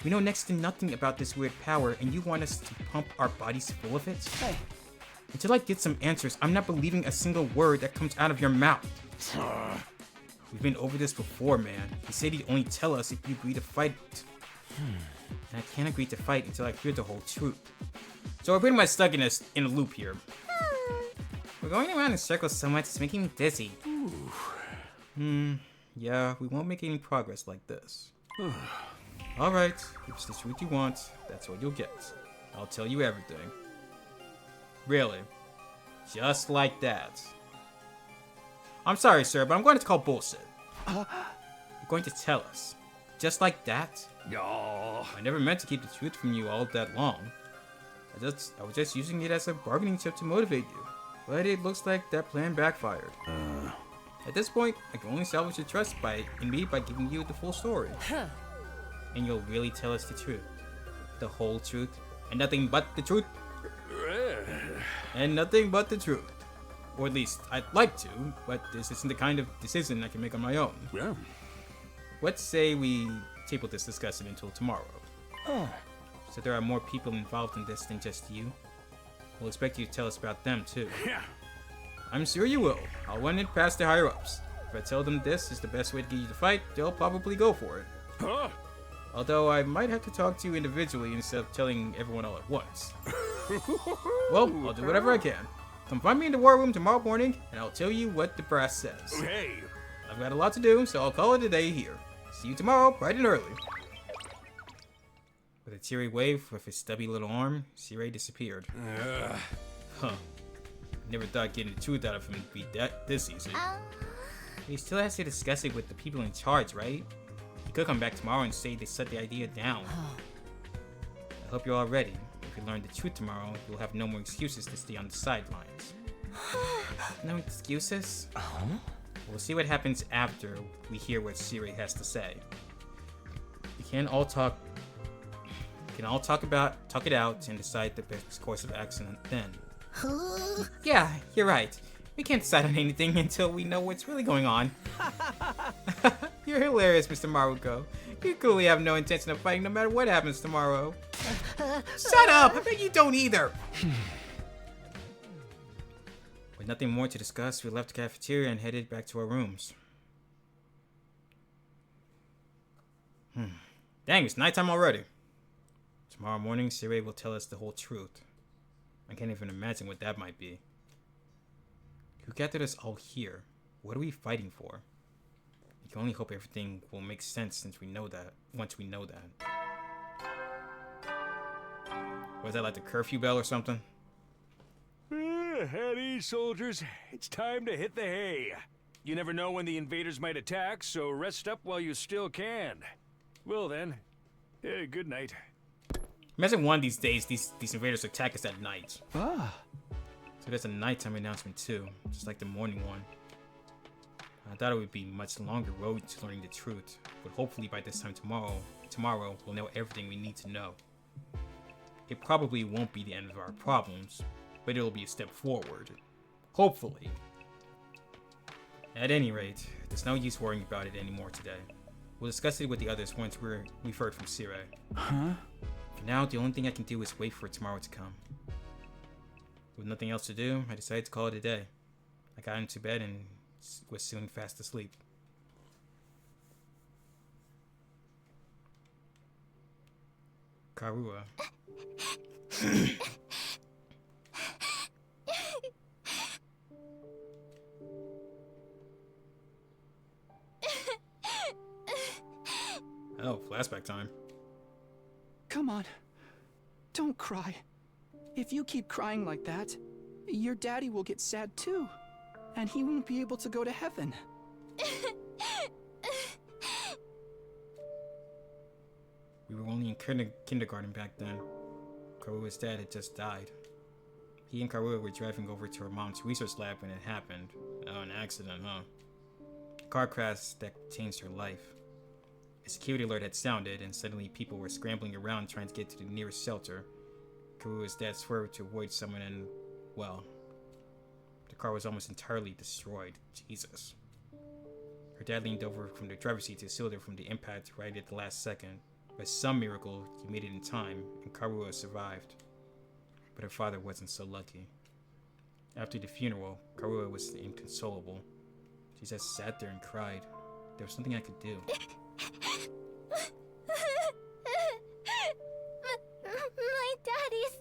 We know next to nothing about this weird power, and you want us to pump our bodies full of it? Until I get some answers, I'm not believing a single word that comes out of your mouth. We've been over this before, man. You said you'd only tell us if you agree to fight. And I can't agree to fight until I hear the whole truth. So we're pretty much stuck in a loop here. We're going around in circles so much it's making me dizzy. Yeah, we won't make any progress like this. Alright, if it's the truth you want, that's what you'll get. I'll tell you everything. Really. Just like that. I'm sorry, sir, but I'm going to call bullshit. You're going to tell us. Just like that? I never meant to keep the truth from you all that long. I was just using it as a bargaining chip to motivate you. But it looks like that plan backfired. At this point, I can only salvage your trust in me by giving you the full story. And you'll really tell us the truth. The whole truth. And nothing but the truth. And nothing but the truth. Or at least, I'd like to, but this isn't the kind of decision I can make on my own. Yeah. Let's say we table this discussion until tomorrow. So there are more people involved in this than just you. We'll expect you to tell us about them too. Yeah. I'm sure you will. I'll run it past the higher ups. If I tell them this is the best way to get you to fight, they'll probably go for it. Huh? Although I might have to talk to you individually instead of telling everyone all at once. Well, I'll do whatever I can. Come find me in the war room tomorrow morning, and I'll tell you what the brass says. Hey. I've got a lot to do, so I'll call it a day here. See you tomorrow, bright and early. With a teary wave with his stubby little arm, Sirei disappeared. Huh. Never thought getting the truth out of him would be this easy. He still has to discuss it with the people in charge, right? He could come back tomorrow and say they shut the idea down. I hope you're all ready. If you learn the truth tomorrow, you'll have no more excuses to stay on the sidelines. No excuses? We'll see what happens after we hear what Sirei has to say. We can all talk it out and decide the best course of action then. Yeah, you're right. We can't decide on anything until we know what's really going on. You're hilarious, Mr. Maruko. You clearly have no intention of fighting no matter what happens tomorrow. Shut up! I bet you don't either! With nothing more to discuss, we left the cafeteria and headed back to our rooms. Dang, it's nighttime already. Tomorrow morning, Sirei will tell us the whole truth. I can't even imagine what that might be. Who gathered us all here? What are we fighting for? I can only hope everything will make sense once we know that. Was that like the curfew bell or something? At ease, soldiers. It's time to hit the hay. You never know when the invaders might attack, so rest up while you still can. Well then, good night. Imagine one of these days, these invaders attack us at night. Ah. So there's a nighttime announcement too, just like the morning one. I thought it would be a much longer road to learning the truth, but hopefully by this time tomorrow we'll know everything we need to know. It probably won't be the end of our problems, but it'll be a step forward. Hopefully. At any rate, there's no use worrying about it anymore today. We'll discuss it with the others once we've heard from Sirei. Huh? For now, the only thing I can do is wait for tomorrow to come. With nothing else to do, I decided to call it a day. I got into bed and was soon fast asleep. Karua. Oh, flashback time. Come on. Don't cry. If you keep crying like that, your daddy will get sad too. And he won't be able to go to heaven. We were only in kindergarten back then. Karua's dad had just died. He and Karua were driving over to her mom's research lab when it happened. Oh, an accident, huh? A car crash that changed her life. A security alert had sounded, and suddenly people were scrambling around trying to get to the nearest shelter. Karua's dad swerved to avoid someone and, well, the car was almost entirely destroyed. Jesus. Her dad leaned over from the driver's seat to shield her from the impact right at the last second. By some miracle, he made it in time, and Karua survived. But her father wasn't so lucky. After the funeral, Karua was inconsolable. She just sat there and cried. There was nothing I could do. My daddy's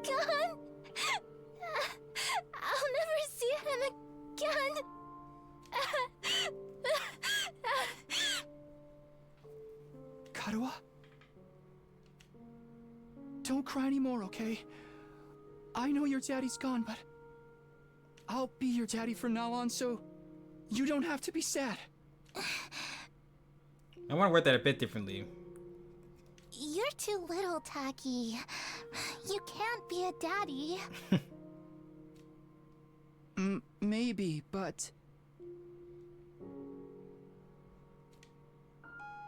gone. I'll never see him again. Karua? Don't cry anymore, okay? I know your daddy's gone, but I'll be your daddy from now on, so you don't have to be sad. I want to word that a bit differently. You're too little, Taki. You can't be a daddy. Maybe, but...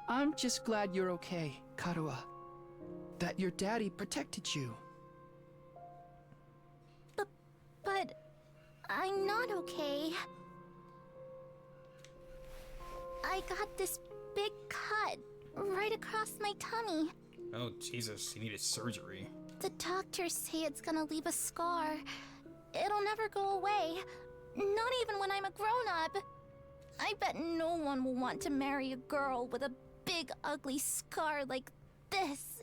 I'm just glad you're okay, Karua. That your daddy protected you. But I'm not okay. I got this big cut right across my tummy. Oh, Jesus, he needed surgery. The doctors say it's gonna leave a scar. It'll never go away. Not even when I'm a grown-up. I bet no one will want to marry a girl with a big, ugly scar like this.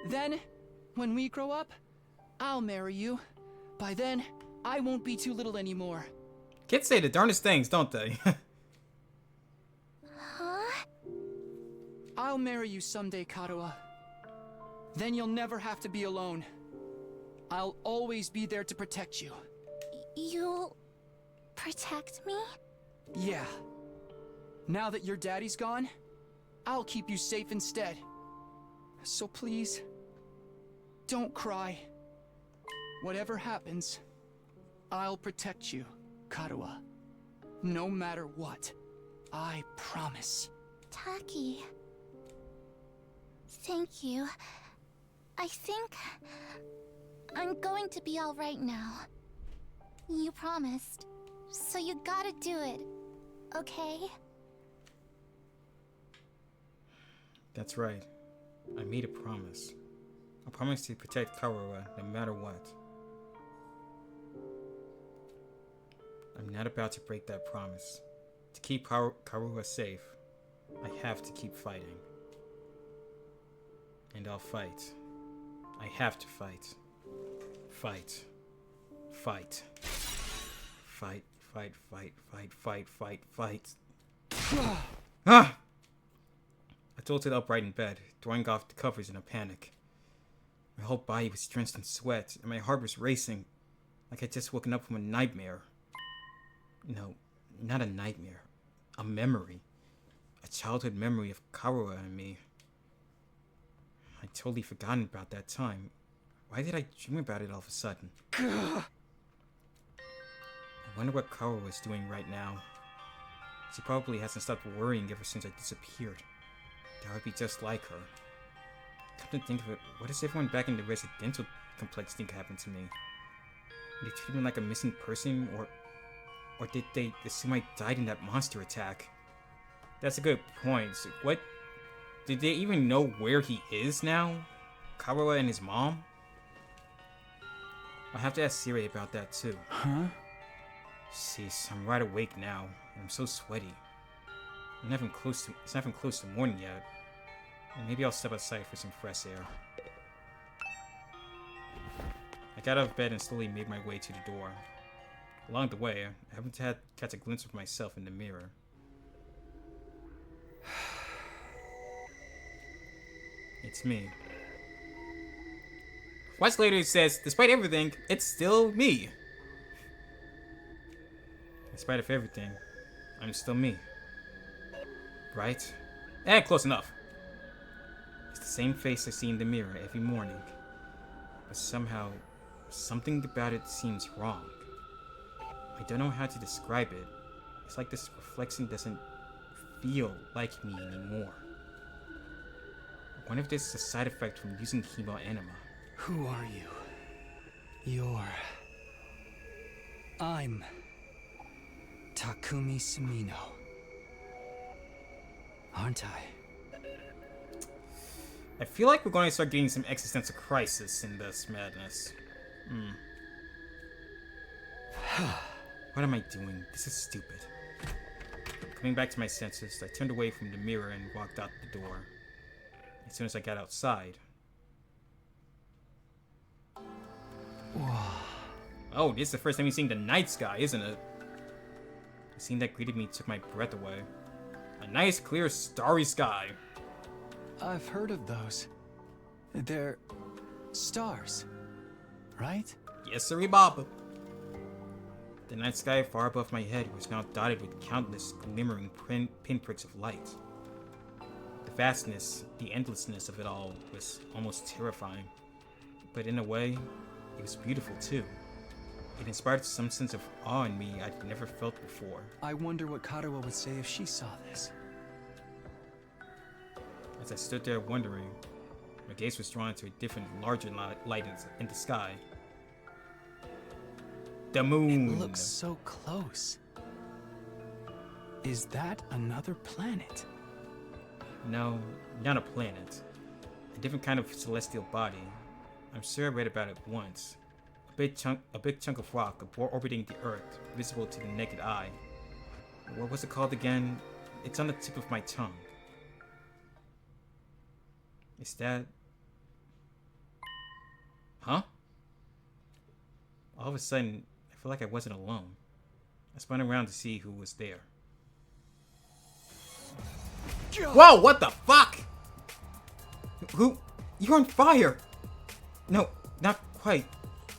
Then, when we grow up, I'll marry you. By then, I won't be too little anymore. Kids say the darndest things, don't they? Huh? I'll marry you someday, Karua. Then you'll never have to be alone. I'll always be there to protect you. You'll protect me? Yeah. Now that your daddy's gone, I'll keep you safe instead. So please, don't cry. Whatever happens, I'll protect you, Karua. No matter what. I promise. Taki. Thank you. I think I'm going to be all right now. You promised. So you gotta do it. Okay? That's right. I made a promise. I promised to protect Karua no matter what. I'm not about to break that promise. To keep Karua safe, I have to keep fighting. And I'll fight. I have to fight. Fight. Fight. Fight, fight, fight, fight, fight, fight, fight. Ah! I tilted upright in bed, throwing off the covers in a panic. My whole body was drenched in sweat, and my heart was racing, like I'd just woken up from a nightmare. No, not a nightmare. A memory. A childhood memory of Karua and me. I'd totally forgotten about that time. Why did I dream about it all of a sudden? I wonder what Karua is doing right now. She probably hasn't stopped worrying ever since I disappeared. That would be just like her. Come to think of it, what does everyone back in the residential complex think happened to me? Did they treat me like a missing person, or did they assume I died in that monster attack? That's a good point. So what? Did they even know where he is now? Karua and his mom? I'll have to ask Siri about that too. Huh? Jeez, I'm right awake now, and I'm so sweaty. It's not even close to morning yet. Maybe I'll step outside for some fresh air. I got out of bed and slowly made my way to the door. Along the way, I happened to catch a glimpse of myself in the mirror. It's me. Watch later it says, despite everything, it's still me. In spite of everything, I'm still me. Right? Close enough. It's the same face I see in the mirror every morning. But somehow, something about it seems wrong. I don't know how to describe it. It's like this reflection doesn't feel like me anymore. I wonder if this is a side effect from using chemo enema. Who are you? I'm Takumi Sumino. Aren't I? I feel like we're going to start getting some existential crisis in this madness. What am I doing? This is stupid. Coming back to my senses, I turned away from the mirror and walked out the door. As soon as I got outside... Whoa. Oh, this is the first time you've seen the night sky, isn't it? The scene that greeted me took my breath away. A nice, clear, starry sky. I've heard of those. They're stars, right? Yes, sir, Baba. The night sky far above my head was now dotted with countless glimmering pinpricks of light. The vastness, the endlessness of it all was almost terrifying. But in a way, it was beautiful too. It inspired some sense of awe in me I'd never felt before. I wonder what Karuo would say if she saw this. As I stood there wondering, my gaze was drawn to a different, larger light in the sky. The moon! It looks so close. Is that another planet? No, not a planet. A different kind of celestial body. I'm sure I read about it once. A big chunk of rock orbiting the Earth, visible to the naked eye. What was it called again? It's on the tip of my tongue. Is that... Huh? All of a sudden, I feel like I wasn't alone. I spun around to see who was there. Whoa, what the fuck? Who? You're on fire! No, not quite.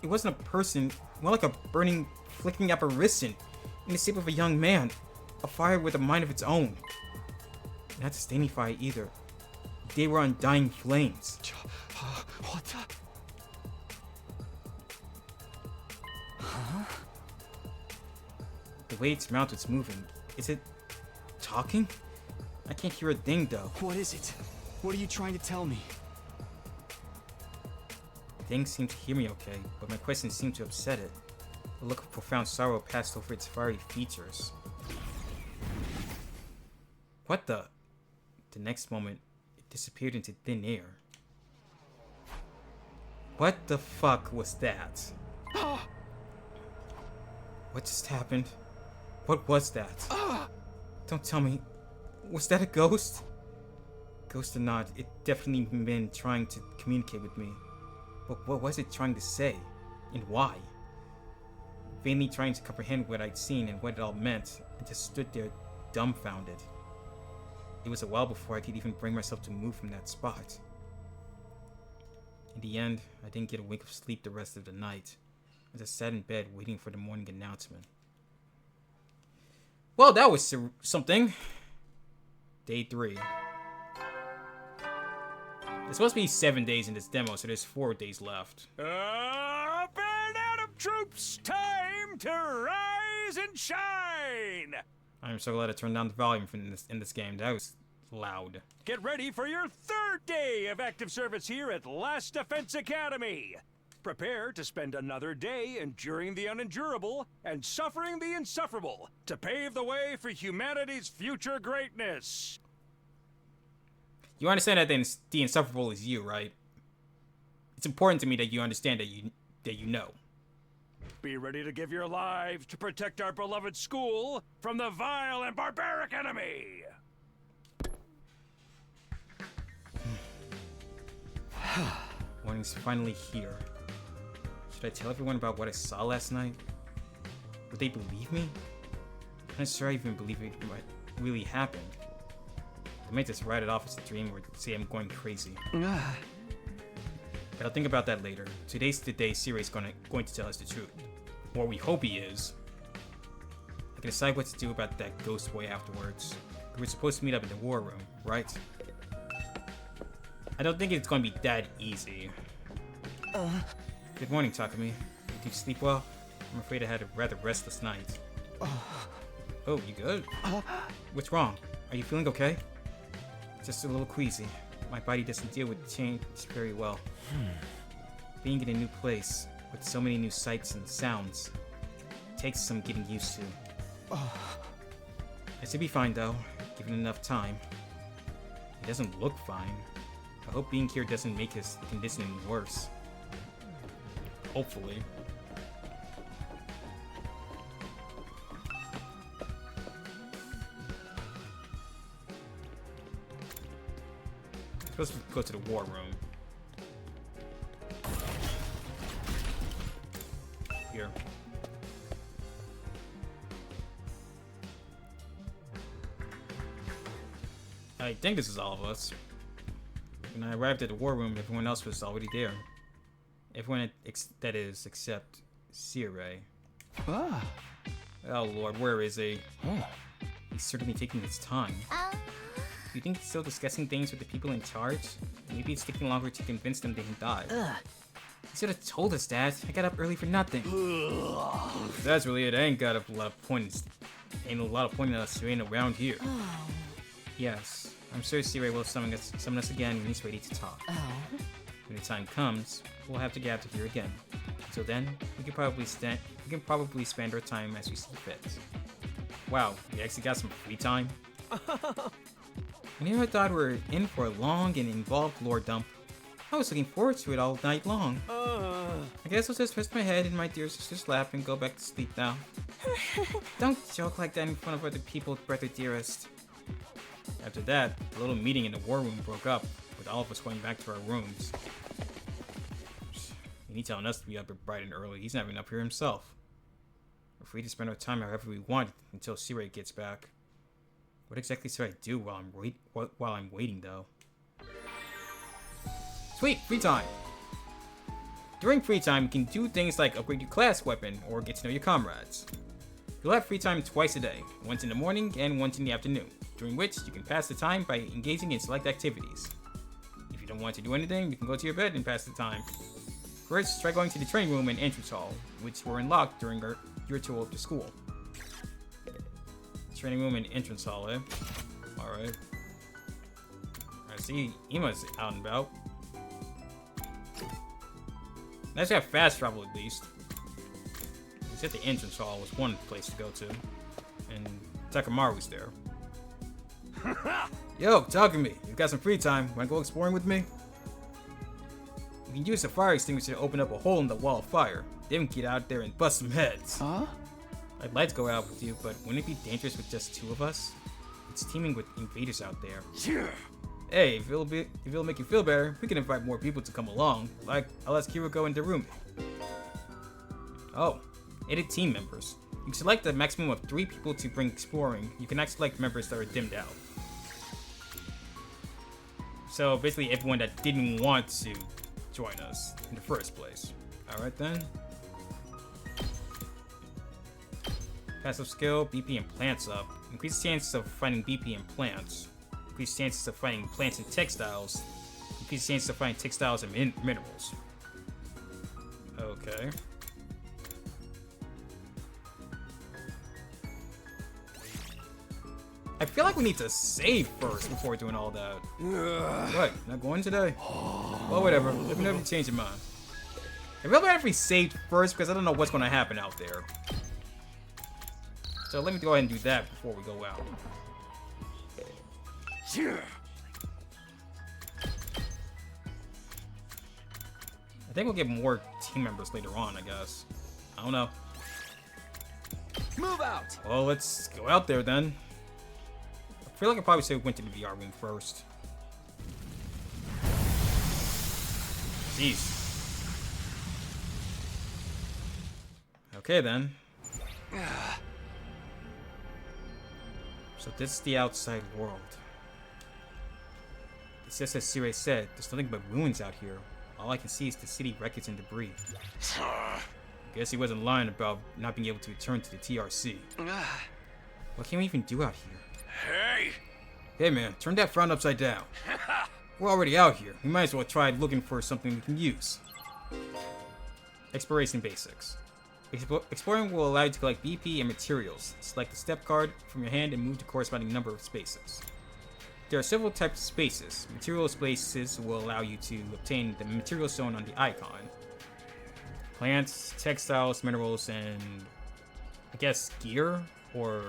It wasn't a person, more like a burning, flickering apparition in the shape of a young man. A fire with a mind of its own. Not sustaining fire either. They were undying flames. What the? Huh? The way its mouth was moving, is it talking? I can't hear a thing though. What is it? What are you trying to tell me? Things seemed to hear me okay, but my questions seemed to upset it. A look of profound sorrow passed over its fiery features. What the? The next moment, it disappeared into thin air. What the fuck was that? What just happened? What was that? Don't tell me. Was that a ghost? Ghost or not, it definitely been trying to communicate with me. But what was it trying to say? And why? Vainly trying to comprehend what I'd seen and what it all meant, I just stood there dumbfounded. It was a while before I could even bring myself to move from that spot. In the end, I didn't get a wink of sleep the rest of the night, as I sat in bed waiting for the morning announcement. Well, that was something. Day 3. It's supposed to be 7 days in this demo, so there's 4 days left. Up and out of troops! Time to rise and shine! I'm so glad I turned down the volume in this game. That was loud. Get ready for your 3rd day of active service here at Last Defense Academy. Prepare to spend another day enduring the unendurable and suffering the insufferable to pave the way for humanity's future greatness. You understand that the insufferable is you, right? It's important to me that you understand that you know. Be ready to give your lives to protect our beloved school from the vile and barbaric enemy. Morning's finally here. Should I tell everyone about what I saw last night? Would they believe me? I'm not sure I even believe it really happened. I might just write it off as a dream or say I'm going crazy. But I'll think about that later. Today's the day Siri's going to tell us the truth. Or we hope he is. I can decide what to do about that ghost boy afterwards. We were supposed to meet up in the war room, right? I don't think it's going to be that easy. Good morning, Takumi. Did you sleep well? I'm afraid I had a rather restless night. Oh, you good? What's wrong? Are you feeling okay? Just a little queasy. My body doesn't deal with change very well. Being in a new place, with so many new sights and sounds, takes some getting used to. I should be fine though, given enough time. He doesn't look fine. I hope being here doesn't make his condition any worse. Hopefully. I'm supposed to go to the war room. Here. I think this is all of us. When I arrived at the war room, everyone else was already there. Everyone that is except Sire. Ah. Oh lord, where is he? He's certainly taking his time. You think he's still discussing things with the people in charge? Maybe it's taking longer to convince them they can die. Ugh. You should have told us, Dad. I got up early for nothing. That's really it. I ain't got a lot of points. Ain't a lot of point in us. You ain't around here. Oh. Yes. I'm sure Siri will summon us again when he's ready to talk. Oh. When the time comes, we'll have to gather here again. Until then, we can probably spend our time as we see fit. Wow, we actually got some free time. And here I thought we were in for a long and involved lore dump. I was looking forward to it all night long. I guess I'll just rest my head in my dear sister's lap and go back to sleep now. Don't joke like that in front of other people, brother dearest. After that, the little meeting in the war room broke up, with all of us going back to our rooms. And he telling us to be up bright and early. He's not even up here himself. We're free to spend our time however we want until Siri gets back. What exactly should I do while I'm waiting, though? Sweet, free time! During free time, you can do things like upgrade your class weapon or get to know your comrades. You'll have free time twice a day, once in the morning and once in the afternoon, during which you can pass the time by engaging in select activities. If you don't want to do anything, you can go to your bed and pass the time. First, try going to the training room and entrance hall, which were unlocked during your tour to school. Training room and entrance hall, eh? Alright. I see Ima's out and about. Nice to have fast travel at least. He said the entrance hall was one place to go to. And Takamaru's there. Yo, talk to me. You've got some free time. Wanna go exploring with me? You can use a fire extinguisher to open up a hole in the wall of fire. Then get out there and bust some heads. Huh? I'd like to go out with you, but wouldn't it be dangerous with just two of us? It's teeming with invaders out there. Yeah. Hey, if it'll make you feel better, we can invite more people to come along. Like, I'll ask Hiro go into room. Oh, edit team members. You can select a maximum of 3 people to bring exploring. You can not select members that are dimmed out. So basically everyone that didn't want to join us in the first place. Alright then. Passive skill, BP and plants up. Increased chances of finding BP and plants. Increased chances of finding plants and textiles. Increased chances of finding textiles and minerals. Okay. I feel like we need to save first before doing all that. What? Not going today? Well, whatever. Let me know if you change your mind. I really better if we saved first because I don't know what's going to happen out there. So let me go ahead and do that before we go out. I think we'll get more team members later on, I guess. I don't know. Move out! Well, let's go out there then. I feel like I probably should have went to the VR room first. Jeez. Okay then. So this is the outside world. It's just as Sirei said, there's nothing but ruins out here. All I can see is the city wreckage and debris. Guess he wasn't lying about not being able to return to the TRC. What can we even do out here? Hey! Hey man, turn that frown upside down. We're already out here. We might as well try looking for something we can use. Exploration basics. Exploring will allow you to collect BP and materials. Select the step card from your hand and move the corresponding number of spaces. There are several types of spaces. Material spaces will allow you to obtain the materials shown on the icon. Plants, textiles, minerals, and I guess gear or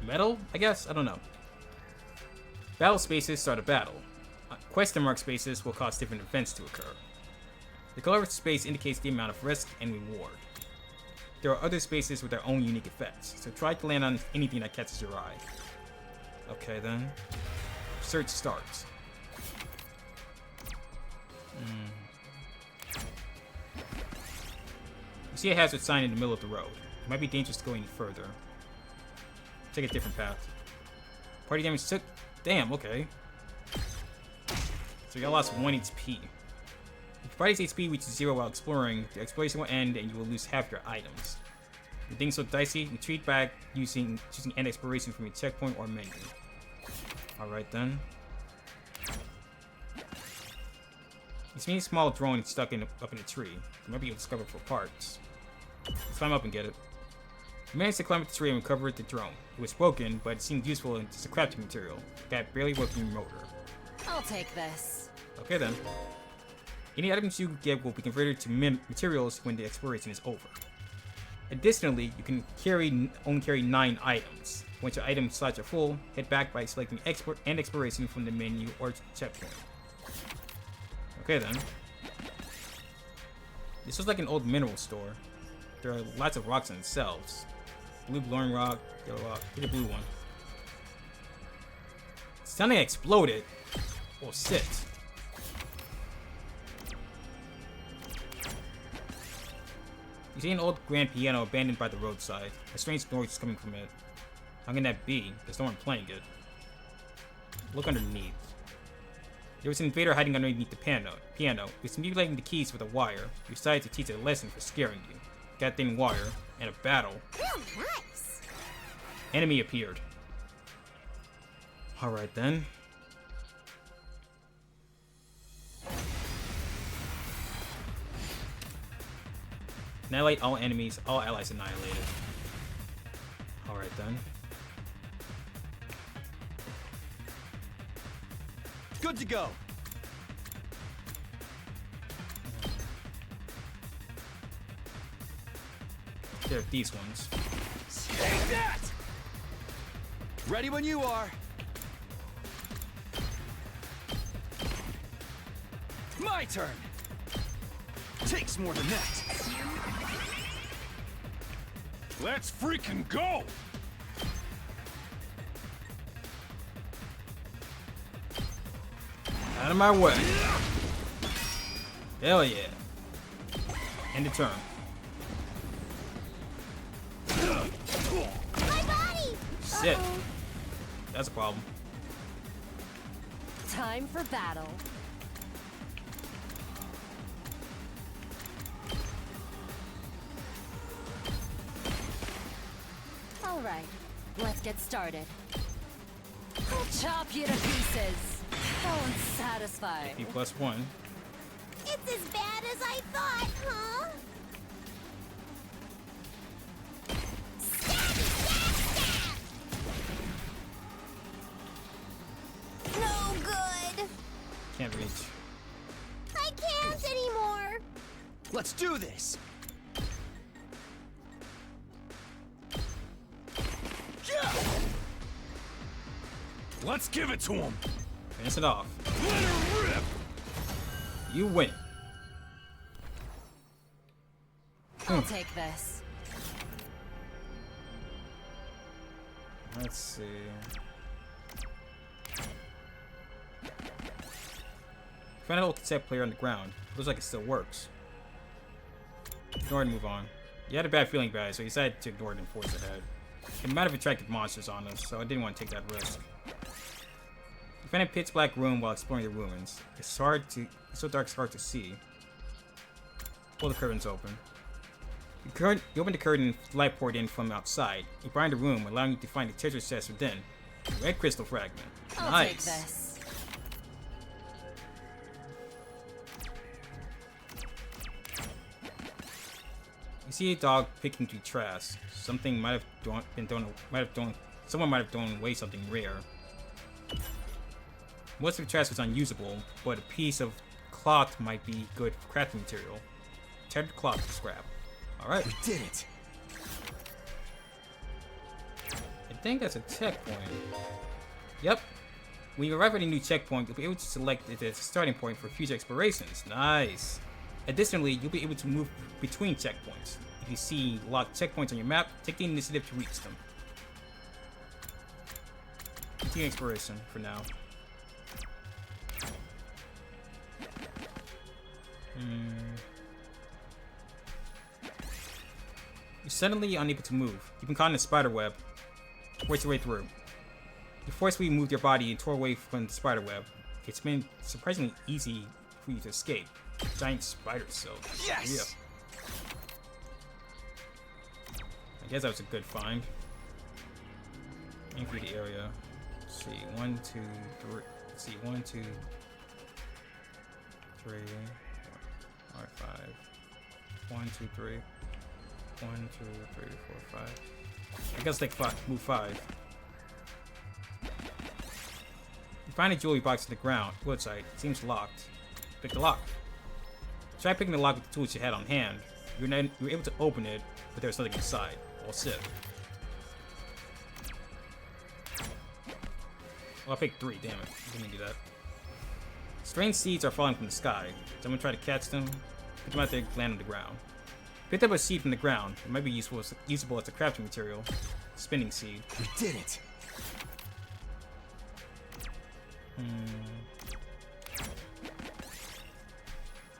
metal, I guess? I don't know. Battle spaces start a battle. Question mark spaces will cause different events to occur. The color of space indicates the amount of risk and reward. There are other spaces with their own unique effects, so try to land on anything that catches your eye. Okay then. Search starts. You see a hazard sign in the middle of the road. It might be dangerous to go any further. Take a different path. Party damage took... Damn, okay. So you lost 1 HP. If your body's HP reaches 0 while exploring, the exploration will end and you will lose half your items. When things look dicey, retreat back choosing end exploration from your checkpoint or menu. Alright then. You see a small drone stuck up in a tree. You might be able to discover it for parts. Let's climb up and get it. You managed to climb up the tree and recover the drone. It was broken, but it seemed useful and it's a crafting material. Got barely working motor. I'll take this. Okay then. Any items you get will be converted to materials when the exploration is over. Additionally, you can only carry 9 items. Once your item slots are full, head back by selecting export and exploration from the menu or checkpoint. Okay then. This was like an old mineral store. There are lots of rocks on themselves. Blue glowing rock, yellow rock. Pick a blue one. Something exploded. Oh, shit. You see an old grand piano abandoned by the roadside. A strange noise is coming from it. How can that be? There's no one playing it. Look underneath. There was an invader hiding underneath the piano. He's manipulating the keys with a wire. He decided to teach it a lesson for scaring you. Got thin wire, and a battle. Nice. Enemy appeared. Alright then. Annihilate all enemies, all allies annihilated. Alright then. Good to go. There are these ones. Take that! Ready when you are. My turn. Takes more than that. Let's freaking go! Out of my way. Hell yeah. End the turn. My body! Shit. That's a problem. Time for battle. All right, let's get started. I'll chop you to pieces. So unsatisfied. P+1. It's as bad as I thought, huh? Stab! No good. Can't reach. I can't anymore. Let's do this. Let's give it to him! Finish it off. Let her rip! You win. I'll take this. Let's see. Find an old cassette player on the ground. Looks like it still works. Ignore it and move on. You had a bad feeling about it, so you decided to ignore it and force ahead. It might have attracted monsters on us, so I didn't want to take that risk. You find a pitch black room while exploring the ruins. It's so dark it's hard to see. Pull the curtains open. You open the curtain and light poured in from outside. You bind the room, allowing you to find the treasure chest within. A red crystal fragment. I'll take Nice. this. You see a dog picking through trash. Someone might have thrown away something rare. Most of the trash was unusable, but a piece of cloth might be good crafting material. Tattered cloth to scrap. Alright. We did it. I think that's a checkpoint. Yep. When you arrive at a new checkpoint, you'll be able to select it as a starting point for future explorations. Nice. Additionally, you'll be able to move between checkpoints. If you see locked checkpoints on your map, take the initiative to reach them. Continue exploration for now. You're suddenly unable to move. You've been caught in a spider web. Force your way through. You forcefully moved your body and tore away from the spider web. It's been surprisingly easy for you to escape. Giant spider silk. Yes! Yeah. I guess that was a good find. Aim for the area. Let's see, 1, 2, 3. Let's see, 1, 2, 3. Alright, 5. 1, 2, 3. 1, 2, 3, 4, 5. I guess like move 5. You find a jewelry box in the ground. Woodside. It seems locked. Pick the lock. Try picking the lock with the tools you had on hand. You're able to open it, but there's nothing inside. All sit. Well, I picked 3. Damn it. I didn't do that. Strange seeds are falling from the sky. Someone try to catch them. Pick them out there, land on the ground. Picked up a seed from the ground. It might be usable as a crafting material. Spinning seed. We did it.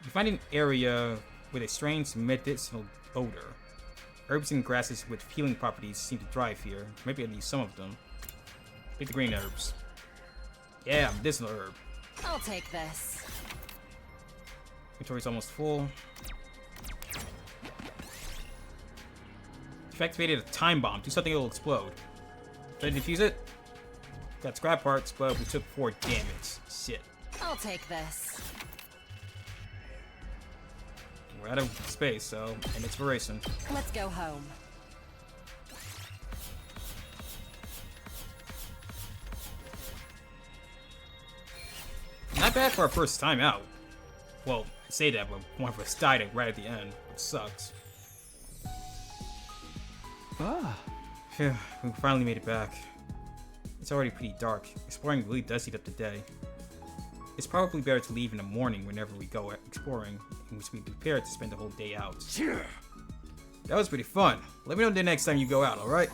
You find an area with a strange medicinal odor. Herbs and grasses with healing properties seem to thrive here. Maybe at least some of them. Pick the green herbs. Yeah, medicinal herb. I'll take this. Inventory's almost full. You've activated a time bomb. Do something, it'll explode. Try to defuse it. Got scrap parts, but we took 4 damage. Shit. I'll take this. We're out of space, so and inspiration. Let's go home. Not bad for our first time out. Well, I say that, but one of us died right at the end, which sucks. Ah, Phew, we finally made it back. It's already pretty dark. Exploring really does eat up the day. It's probably better to leave in the morning whenever we go exploring, and we should be prepared to spend the whole day out. That was pretty fun. Let me know the next time you go out, alright?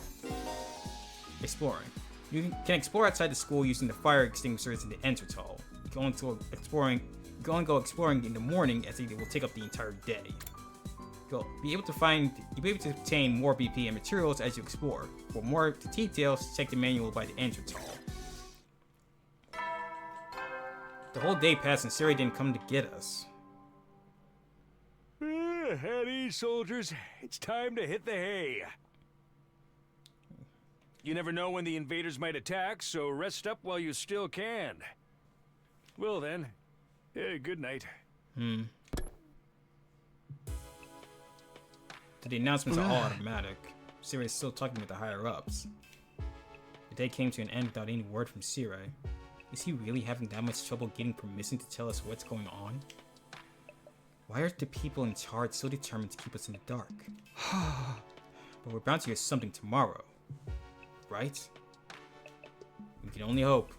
Exploring. You can explore outside the school using the fire extinguishers in the entrance hall. You can only go exploring in the morning, as it will take up the entire day. You'll be able to obtain more BP and materials as you explore. For more details, check the manual by the entrance hall. The whole day passed and Siri didn't come to get us. At ease, soldiers. It's time to hit the hay. You never know when the invaders might attack, so rest up while you still can. Well then, good night. The announcements are all automatic. Siri is still talking with the higher-ups. The day came to an end without any word from Siri. Is he really having that much trouble getting permission to tell us what's going on? Why are the people in charge so determined to keep us in the dark? But we're bound to hear something tomorrow, right? We can only hope.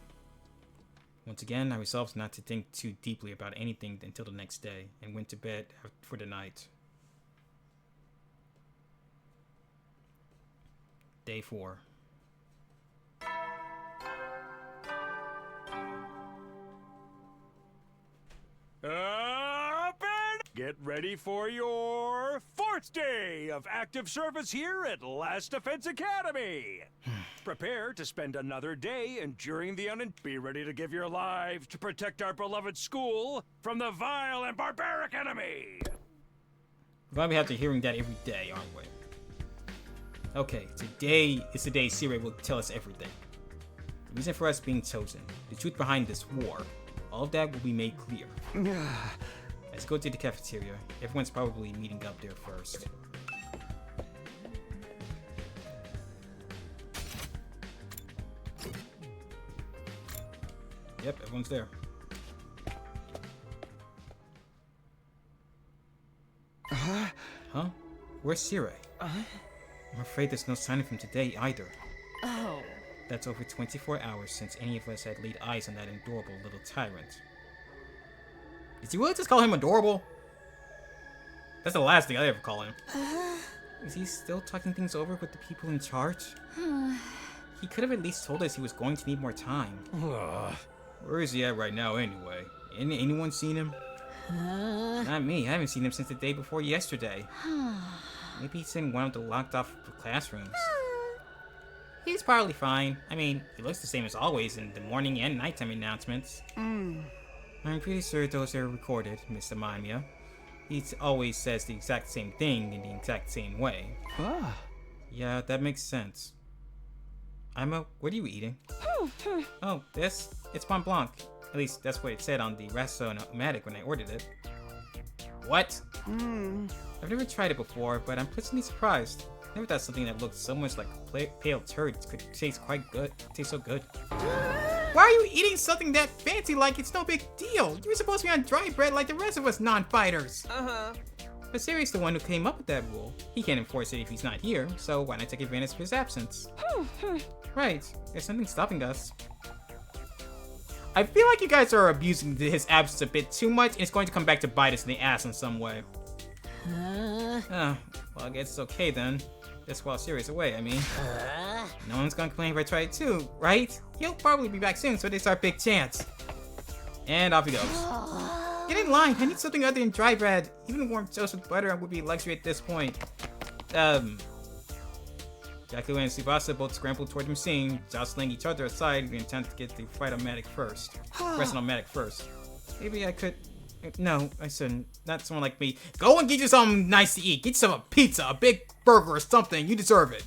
Once again, I resolved not to think too deeply about anything until the next day, and went to bed for the night. Day 4. Up and get ready for your 4th day of active service here at Last Defense Academy. Prepare to spend another day enduring the be ready to give your lives to protect our beloved school from the vile and barbaric enemy. We're gonna have to hearing that every day, aren't we? Okay, today is the day Siri will tell us everything. The reason for us being chosen, the truth behind this war, all of that will be made clear. Let's go to the cafeteria. Everyone's probably meeting up there first. Yep, everyone's there. Huh? Where's Siri? I'm afraid there's no sign of him today either. Oh. That's over 24 hours since any of us had laid eyes on that adorable little tyrant. Did you really just call him adorable? That's the last thing I ever call him. Is he still talking things over with the people in charge? He could have at least told us he was going to need more time. Where is he at right now anyway? Anyone seen him? Not me. I haven't seen him since the day before yesterday. Maybe he's in one of the locked off classrooms. He's probably fine. I mean, he looks the same as always in the morning and nighttime announcements. I'm pretty sure those are recorded, Mr. Mamiya. He always says the exact same thing in the exact same way. ah. Yeah, that makes sense. what are you eating? Oh, this? It's Mont Blanc. At least that's what it said on the restaurant-o-matic when I ordered it. What? I've never tried it before, but I'm pleasantly surprised. I never thought something that looked so much like pale turds could taste so good. Why are you eating something that fancy like it's no big deal? You were supposed to be on dry bread like the rest of us non-fighters. But Siri's the one who came up with that rule. He can't enforce it if he's not here, so why not take advantage of his absence? Right, there's something stopping us. I feel like you guys are abusing his absence a bit too much, and it's going to come back to bite us in the ass in some way. Well, I guess it's okay then. Just while Siri's away, I mean. No one's gonna complain if I try it too, right? He'll probably be back soon, so there's our big chance. And off he goes. Get in line, I need something other than dry bread. Even warm toast with butter would be luxury at this point. Yaku and Tsubasa both scrambled toward the machine, jostling each other aside in the intent to get the fight-o-matic first. Rest-o-matic first. Maybe I could... No, I shouldn't. Not someone like me. Go and get you something nice to eat. Get yourself a pizza, a big burger or something. You deserve it.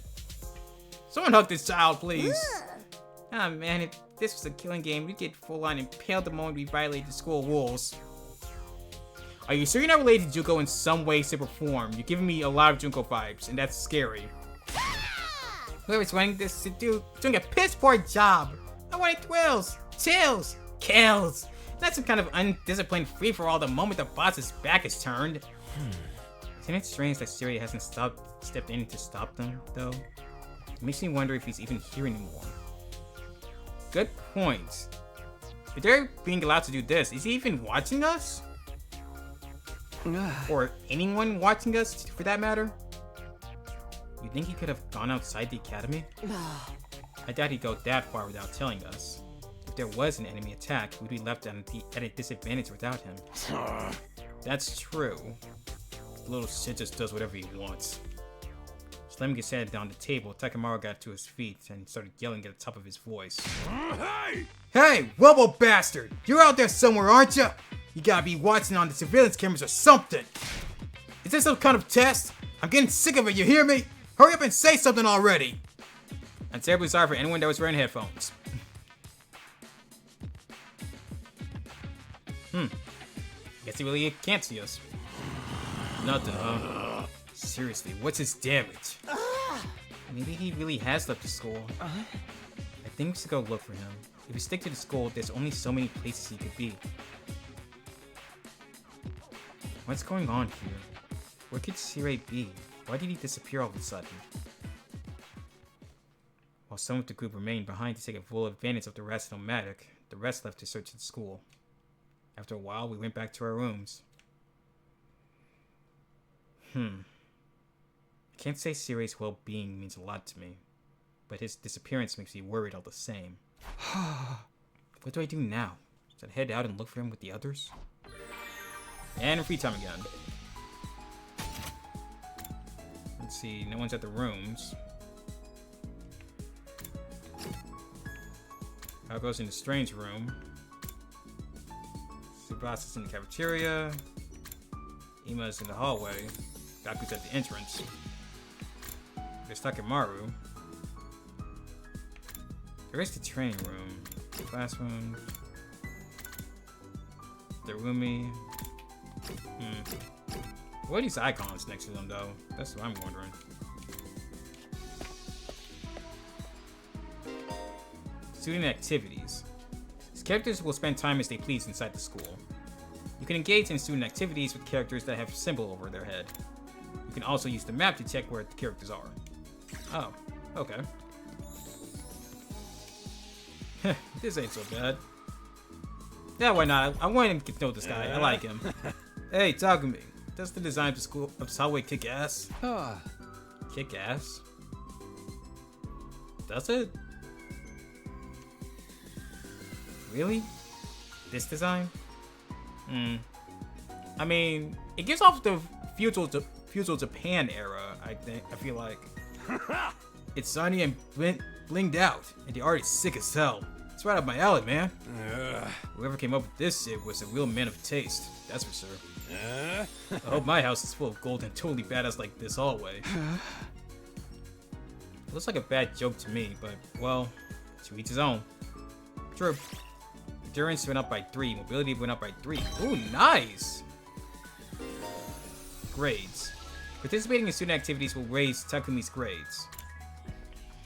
Someone hug this child, please. Ah, man, if this was a killing game, we'd get full-on impaled the moment we violated the school rules. Are you sure you're not related to Junko in some way, shape, or form? You're giving me a lot of Junko vibes, and that's scary. Whoever's running this is doing a piss-poor job. I wanted thrills, chills, kills. Not some kind of undisciplined free-for-all the moment the boss's back is turned. Isn't it strange that Siri hasn't stepped in to stop them, though? It makes me wonder if he's even here anymore. Good point. If they're being allowed to do this, is he even watching us? Or anyone watching us, for that matter? You think he could have gone outside the academy? I doubt he'd go that far without telling us. If there was an enemy attack, we'd be left at a disadvantage without him. That's true. The little shit just does whatever he wants. Slamming his head down the table, Takemaru got to his feet and started yelling at the top of his voice. Hey! Hey, Wubbo bastard! You're out there somewhere, aren't you? You gotta be watching on the surveillance cameras or something! Is this some kind of test? I'm getting sick of it, you hear me? Hurry up and say something already! I'm terribly sorry for anyone that was wearing headphones. Guess he really can't see us. Nothing, huh? Seriously, what's his damage? Maybe he really has left the school. I think we should go look for him. If we stick to the school, there's only so many places he could be. What's going on here? Where could Sirei be? Why did he disappear all of a sudden? While some of the group remained behind to take a full advantage of the rest-o-matic, the rest left to search the school. After a while, we went back to our rooms. I can't say Sirei's well-being means a lot to me, but his disappearance makes me worried all the same. What do I do now? Should I head out and look for him with the others? And free time again. Let's see, no one's at the rooms. How goes in the strange room? Tsubasa's in the cafeteria. Ima's in the hallway. Gaku's at the entrance. There's Takemaru. There is the training room. The classroom. The roomie. What are these icons next to them, though? That's what I'm wondering. Student activities. These characters will spend time as they please inside the school. You can engage in student activities with characters that have a symbol over their head. You can also use the map to check where the characters are. Oh, okay. This ain't so bad. Yeah, why not? I want him to get to know this guy. I like him. Hey, Takumi. Does the design of the school of Salway kick ass? Kick ass? Does it? Really? This design? I mean, it gives off the feudal Japan era, I feel like. It's shiny and blinged out, and the art is sick as hell. It's right up my alley, man. Whoever came up with this shit was a real man of taste, that's for sure. I hope my house is full of gold and totally badass like this hallway. It looks like a bad joke to me, but, well, to each his own. True. Endurance went up by 3. Mobility went up by 3. Ooh, nice! Grades. Participating in student activities will raise Takumi's grades.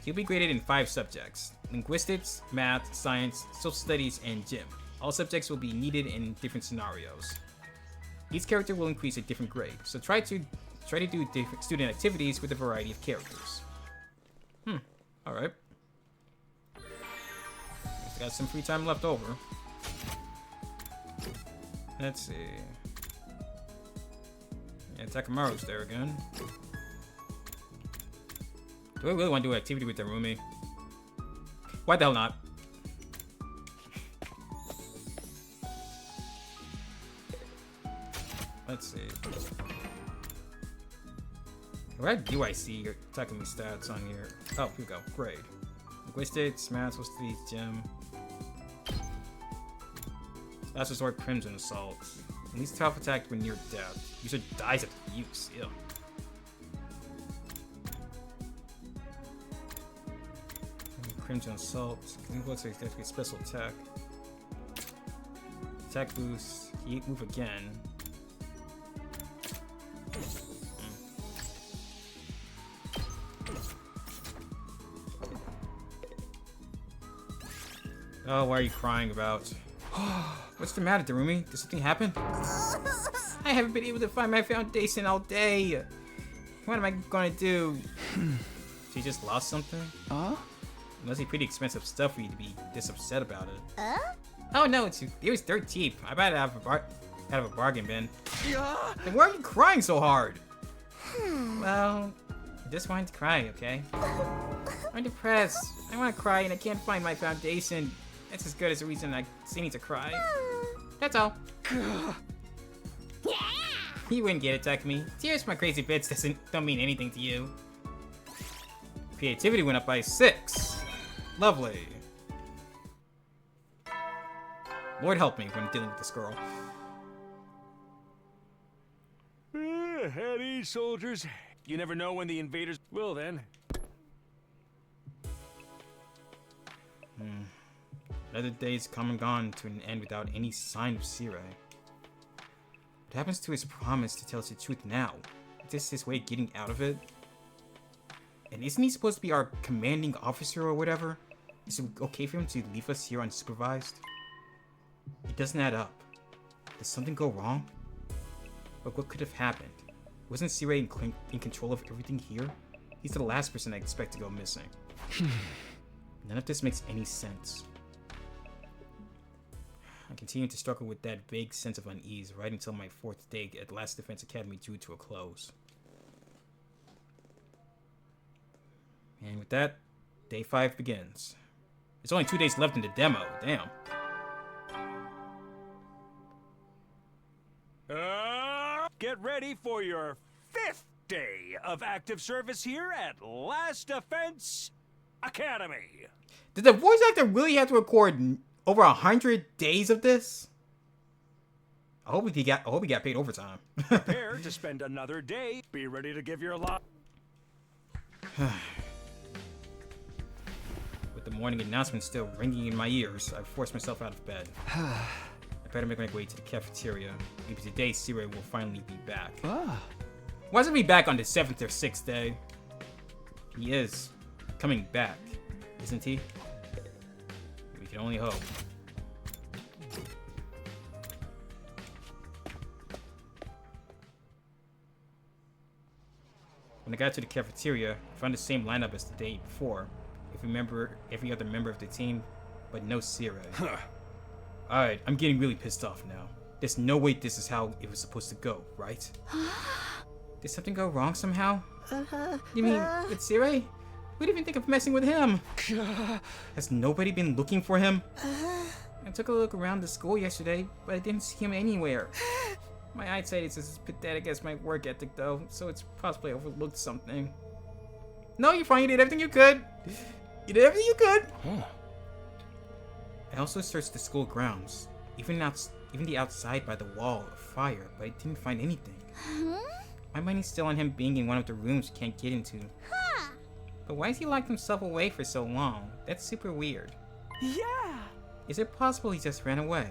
He'll be graded in 5 subjects: linguistics, math, science, social studies, and gym. All subjects will be needed in different scenarios. Each character will increase a different grade, so try to do different student activities with a variety of characters. Alright. Got some free time left over. Let's see. Yeah, Takamaru's there again. Do I really want to do an activity with Darumi? Why the hell not? Let's see. Where do I see Takumi stats on here? Oh, here we go. Grade. Linguistics, math, social studies, gym. Last resort, Crimson Assault. Least tough attack when near death. User dies at the use. Ew. Crimson Assault. What's a special attack? Attack boost. Heat move again. Oh, what are you crying about? What's the matter, Darumi? Did something happen? I haven't been able to find my foundation all day. What am I gonna do? She just lost something? Huh? It must be pretty expensive stuff for you to be this upset about it. Oh no, it was dirt cheap. I bet I have a bargain bin. Then why are you crying so hard? Well, I just wanted to cry, okay? I'm depressed. I want to cry and I can't find my foundation. That's as good as a reason I need to cry. That's all. You wouldn't get it, Takumi. Tears from my crazy bits don't mean anything to you. Creativity went up by 6. Lovely. Lord help me when dealing with this girl. At ease, soldiers. You never know when the invaders will then. Another day's come and gone to an end without any sign of Sirei. What happens to his promise to tell us the truth now? Is this his way of getting out of it? And isn't he supposed to be our commanding officer or whatever? Is it okay for him to leave us here unsupervised? It doesn't add up. Did something go wrong? But what could have happened? Wasn't Sirei in control of everything here? He's the last person I expect to go missing. None of this makes any sense. I continue to struggle with that vague sense of unease right until my 4th day at Last Defense Academy drew to a close. And with that, day 5 begins. There's only 2 days left in the demo, damn. Get ready for your 5th day of active service here at Last Defense Academy. Did the voice actor really have to record over 100 days of this? I hope he got paid overtime. Prepare to spend another day. Be ready to give your lot. With the morning announcement still ringing in my ears, I forced myself out of bed. I better make my way to the cafeteria. Maybe today Sirei will finally be back. Wasn't he back on the 7th or 6th day? He is coming back, isn't he? We can only hope. When I got to the cafeteria, I found the same lineup as the day before. If you remember, every other member of the team, but no Sirei. Alright, I'm getting really pissed off now. There's no way this is how it was supposed to go, right? Did something go wrong somehow? You mean with Sirei? Who'd even think of messing with him? Has nobody been looking for him? I took a look around the school yesterday, but I didn't see him anywhere. My eyesight is as pathetic as my work ethic though, so it's possibly overlooked something. No, you're fine, you did everything you could. You did everything you could. I also searched the school grounds, even the outside by the wall of fire, but I didn't find anything. My money's still on him being in one of the rooms we can't get into. But why has he locked himself away for so long? That's super weird. Yeah! Is it possible he just ran away?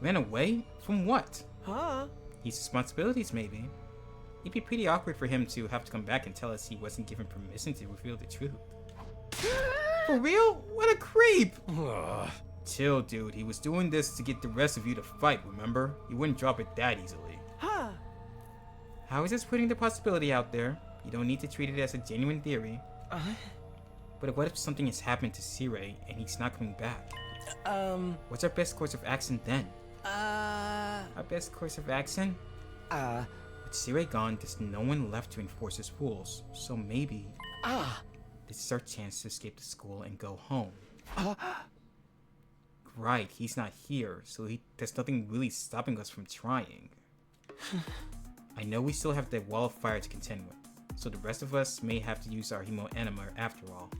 Ran away? From what? Huh? His responsibilities, maybe. It'd be pretty awkward for him to have to come back and tell us he wasn't given permission to reveal the truth. For real? What a creep! Chill, dude. He was doing this to get the rest of you to fight, remember? He wouldn't drop it that easily. Huh? How is this putting the possibility out there? You don't need to treat it as a genuine theory. But what if something has happened to Sirei and he's not coming back? What's our best course of action then? Our best course of action? With Sirei gone, there's no one left to enforce his rules. So maybe... This is our chance to escape the school and go home. Right, he's not here, so there's nothing really stopping us from trying. I know we still have the wall of fire to contend with, so the rest of us may have to use our Hemo Anima after all.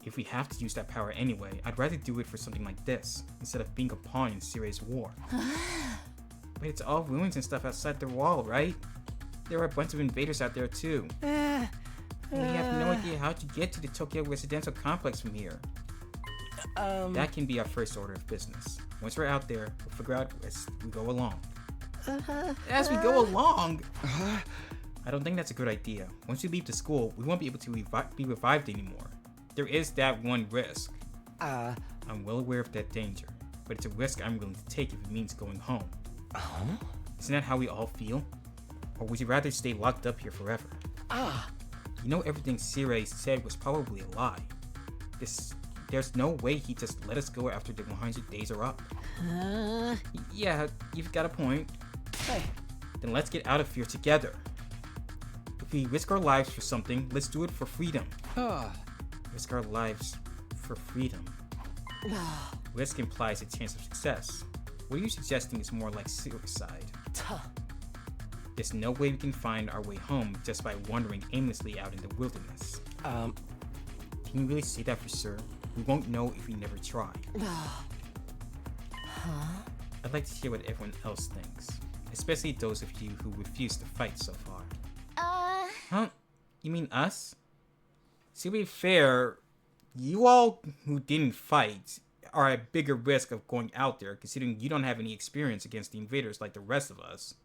If we have to use that power anyway, I'd rather do it for something like this, instead of being a pawn in Sirei's war. But it's all ruins and stuff outside the wall, right? There are a bunch of invaders out there too. And we have no idea how to get to the Tokyo residential complex from here. That can be our first order of business. Once we're out there, we'll figure out as we go along. As we go along? I don't think that's a good idea. Once we leave the school, we won't be able to be revived anymore. There is that one risk. I'm well aware of that danger, but it's a risk I'm willing to take if it means going home. Isn't that how we all feel? Or would you rather stay locked up here forever? You know everything Sirei said was probably a lie. There's no way he just let us go after the 100 days are up. Yeah, you've got a point. Hey. Then let's get out of here together. If we risk our lives for something, let's do it for freedom. Risk our lives for freedom. Risk implies a chance of success. What are you suggesting is more like suicide? There's no way we can find our way home just by wandering aimlessly out in the wilderness. Can you really say that for sure? We won't know if we never try. I'd like to hear what everyone else thinks, especially those of you who refuse to fight so far. Huh? You mean us? To be fair, you all who didn't fight are at bigger risk of going out there, considering you don't have any experience against the invaders like the rest of us.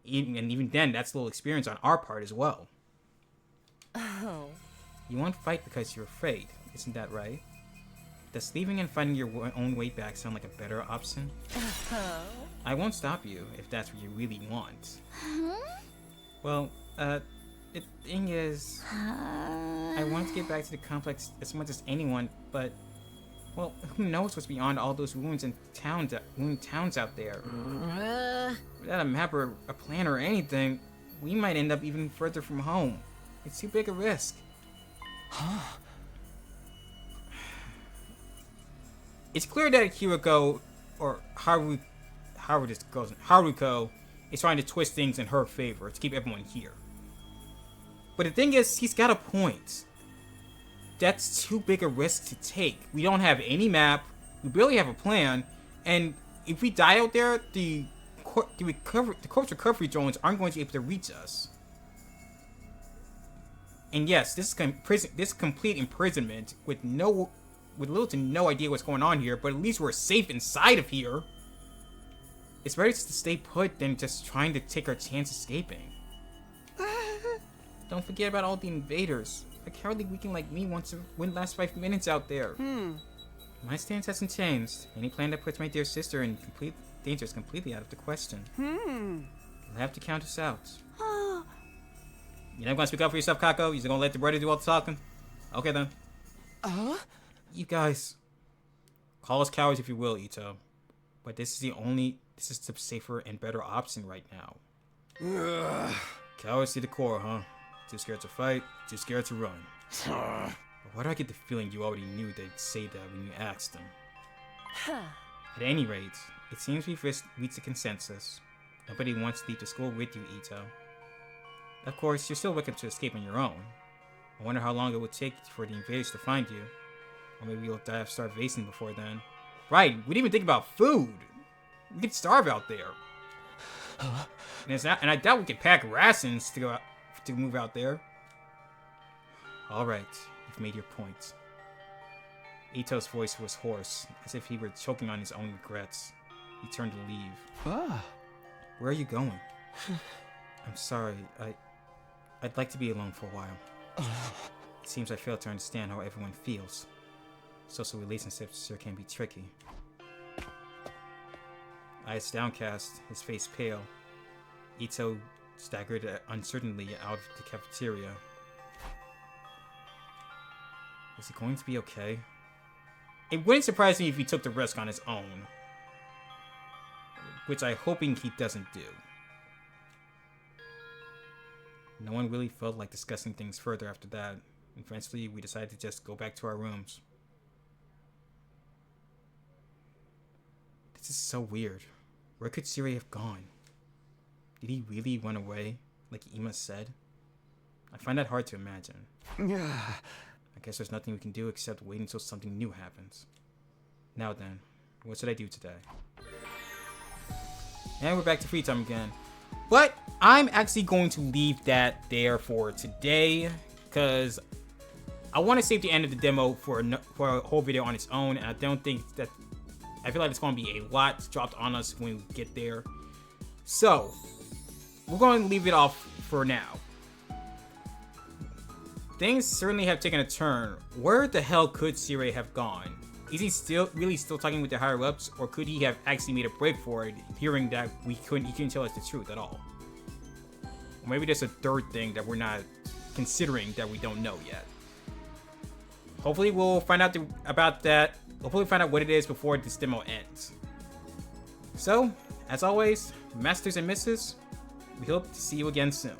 Even then, that's a little experience on our part as well. You won't fight because you're afraid, isn't that right? Does leaving and finding your own way back sound like a better option? I won't stop you if that's what you really want. Well, the thing is, I want to get back to the complex as much as anyone, but, well, who knows what's beyond all those ruined towns out there. Without a map or a plan or anything, we might end up even further from home. It's too big a risk. It's clear that Hiroko, or Haruko, is trying to twist things in her favor to keep everyone here. But the thing is, he's got a point. That's too big a risk to take. We don't have any map, we barely have a plan, and if we die out there, the corpse recovery drones aren't going to be able to reach us. And yes, this is complete imprisonment with little to no idea what's going on here, but at least we're safe inside of here. It's better just to stay put than just trying to take our chance escaping. Don't forget about all the invaders. A cowardly weakling like me wants to win the last 5 minutes out there. My stance hasn't changed. Any plan that puts my dear sister in complete danger is completely out of the question. You'll have to count us out. You're not gonna speak up for yourself, Kako? You're just gonna let the brother do all the talking? Okay then. You guys, call us cowards if you will, Ito. But this is the safer and better option right now. Cowards to the core, huh? Too scared to fight, too scared to run. But why do I get the feeling you already knew they'd say that when you asked them? At any rate, it seems we've reached a consensus. Nobody wants to leave the school with you, Ito. Of course, you're still welcome to escape on your own. I wonder how long it will take for the invaders to find you. Or maybe you'll die of starvation before then. Right, we didn't even think about food! We could starve out there. And I doubt we could pack rations to move out there. Alright, you've made your point. Ito's voice was hoarse, as if he were choking on his own regrets. He turned to leave. Ah. Where are you going? I'm sorry, I'd like to be alone for a while. It seems I fail to understand how everyone feels. Social relationships sure can be tricky. Eyes downcast, his face pale, Ito staggered uncertainly out of the cafeteria. Is he going to be okay? It wouldn't surprise me if he took the risk on his own. Which I'm hoping he doesn't do. No one really felt like discussing things further after that, and eventually we decided to just go back to our rooms. This is so weird. Where could Siri have gone? Did he really run away, like Ima said? I find that hard to imagine. I guess there's nothing we can do except wait until something new happens. Now then, what should I do today? And we're back to free time again. But I'm actually going to leave that there for today, because I want to save the end of the demo for a whole video on its own, and I don't think that... I feel like it's going to be a lot dropped on us when we get there. So, we're going to leave it off for now. Things certainly have taken a turn. Where the hell could Siri have gone? Is he really still talking with the higher ups, or could he have actually made a break for it, hearing that he couldn't tell us the truth at all? Or maybe there's a third thing that we're not considering that we don't know yet. Hopefully we'll find out about that. Hopefully find out what it is before this demo ends. So, as always, Masters and Misses, we hope to see you again soon.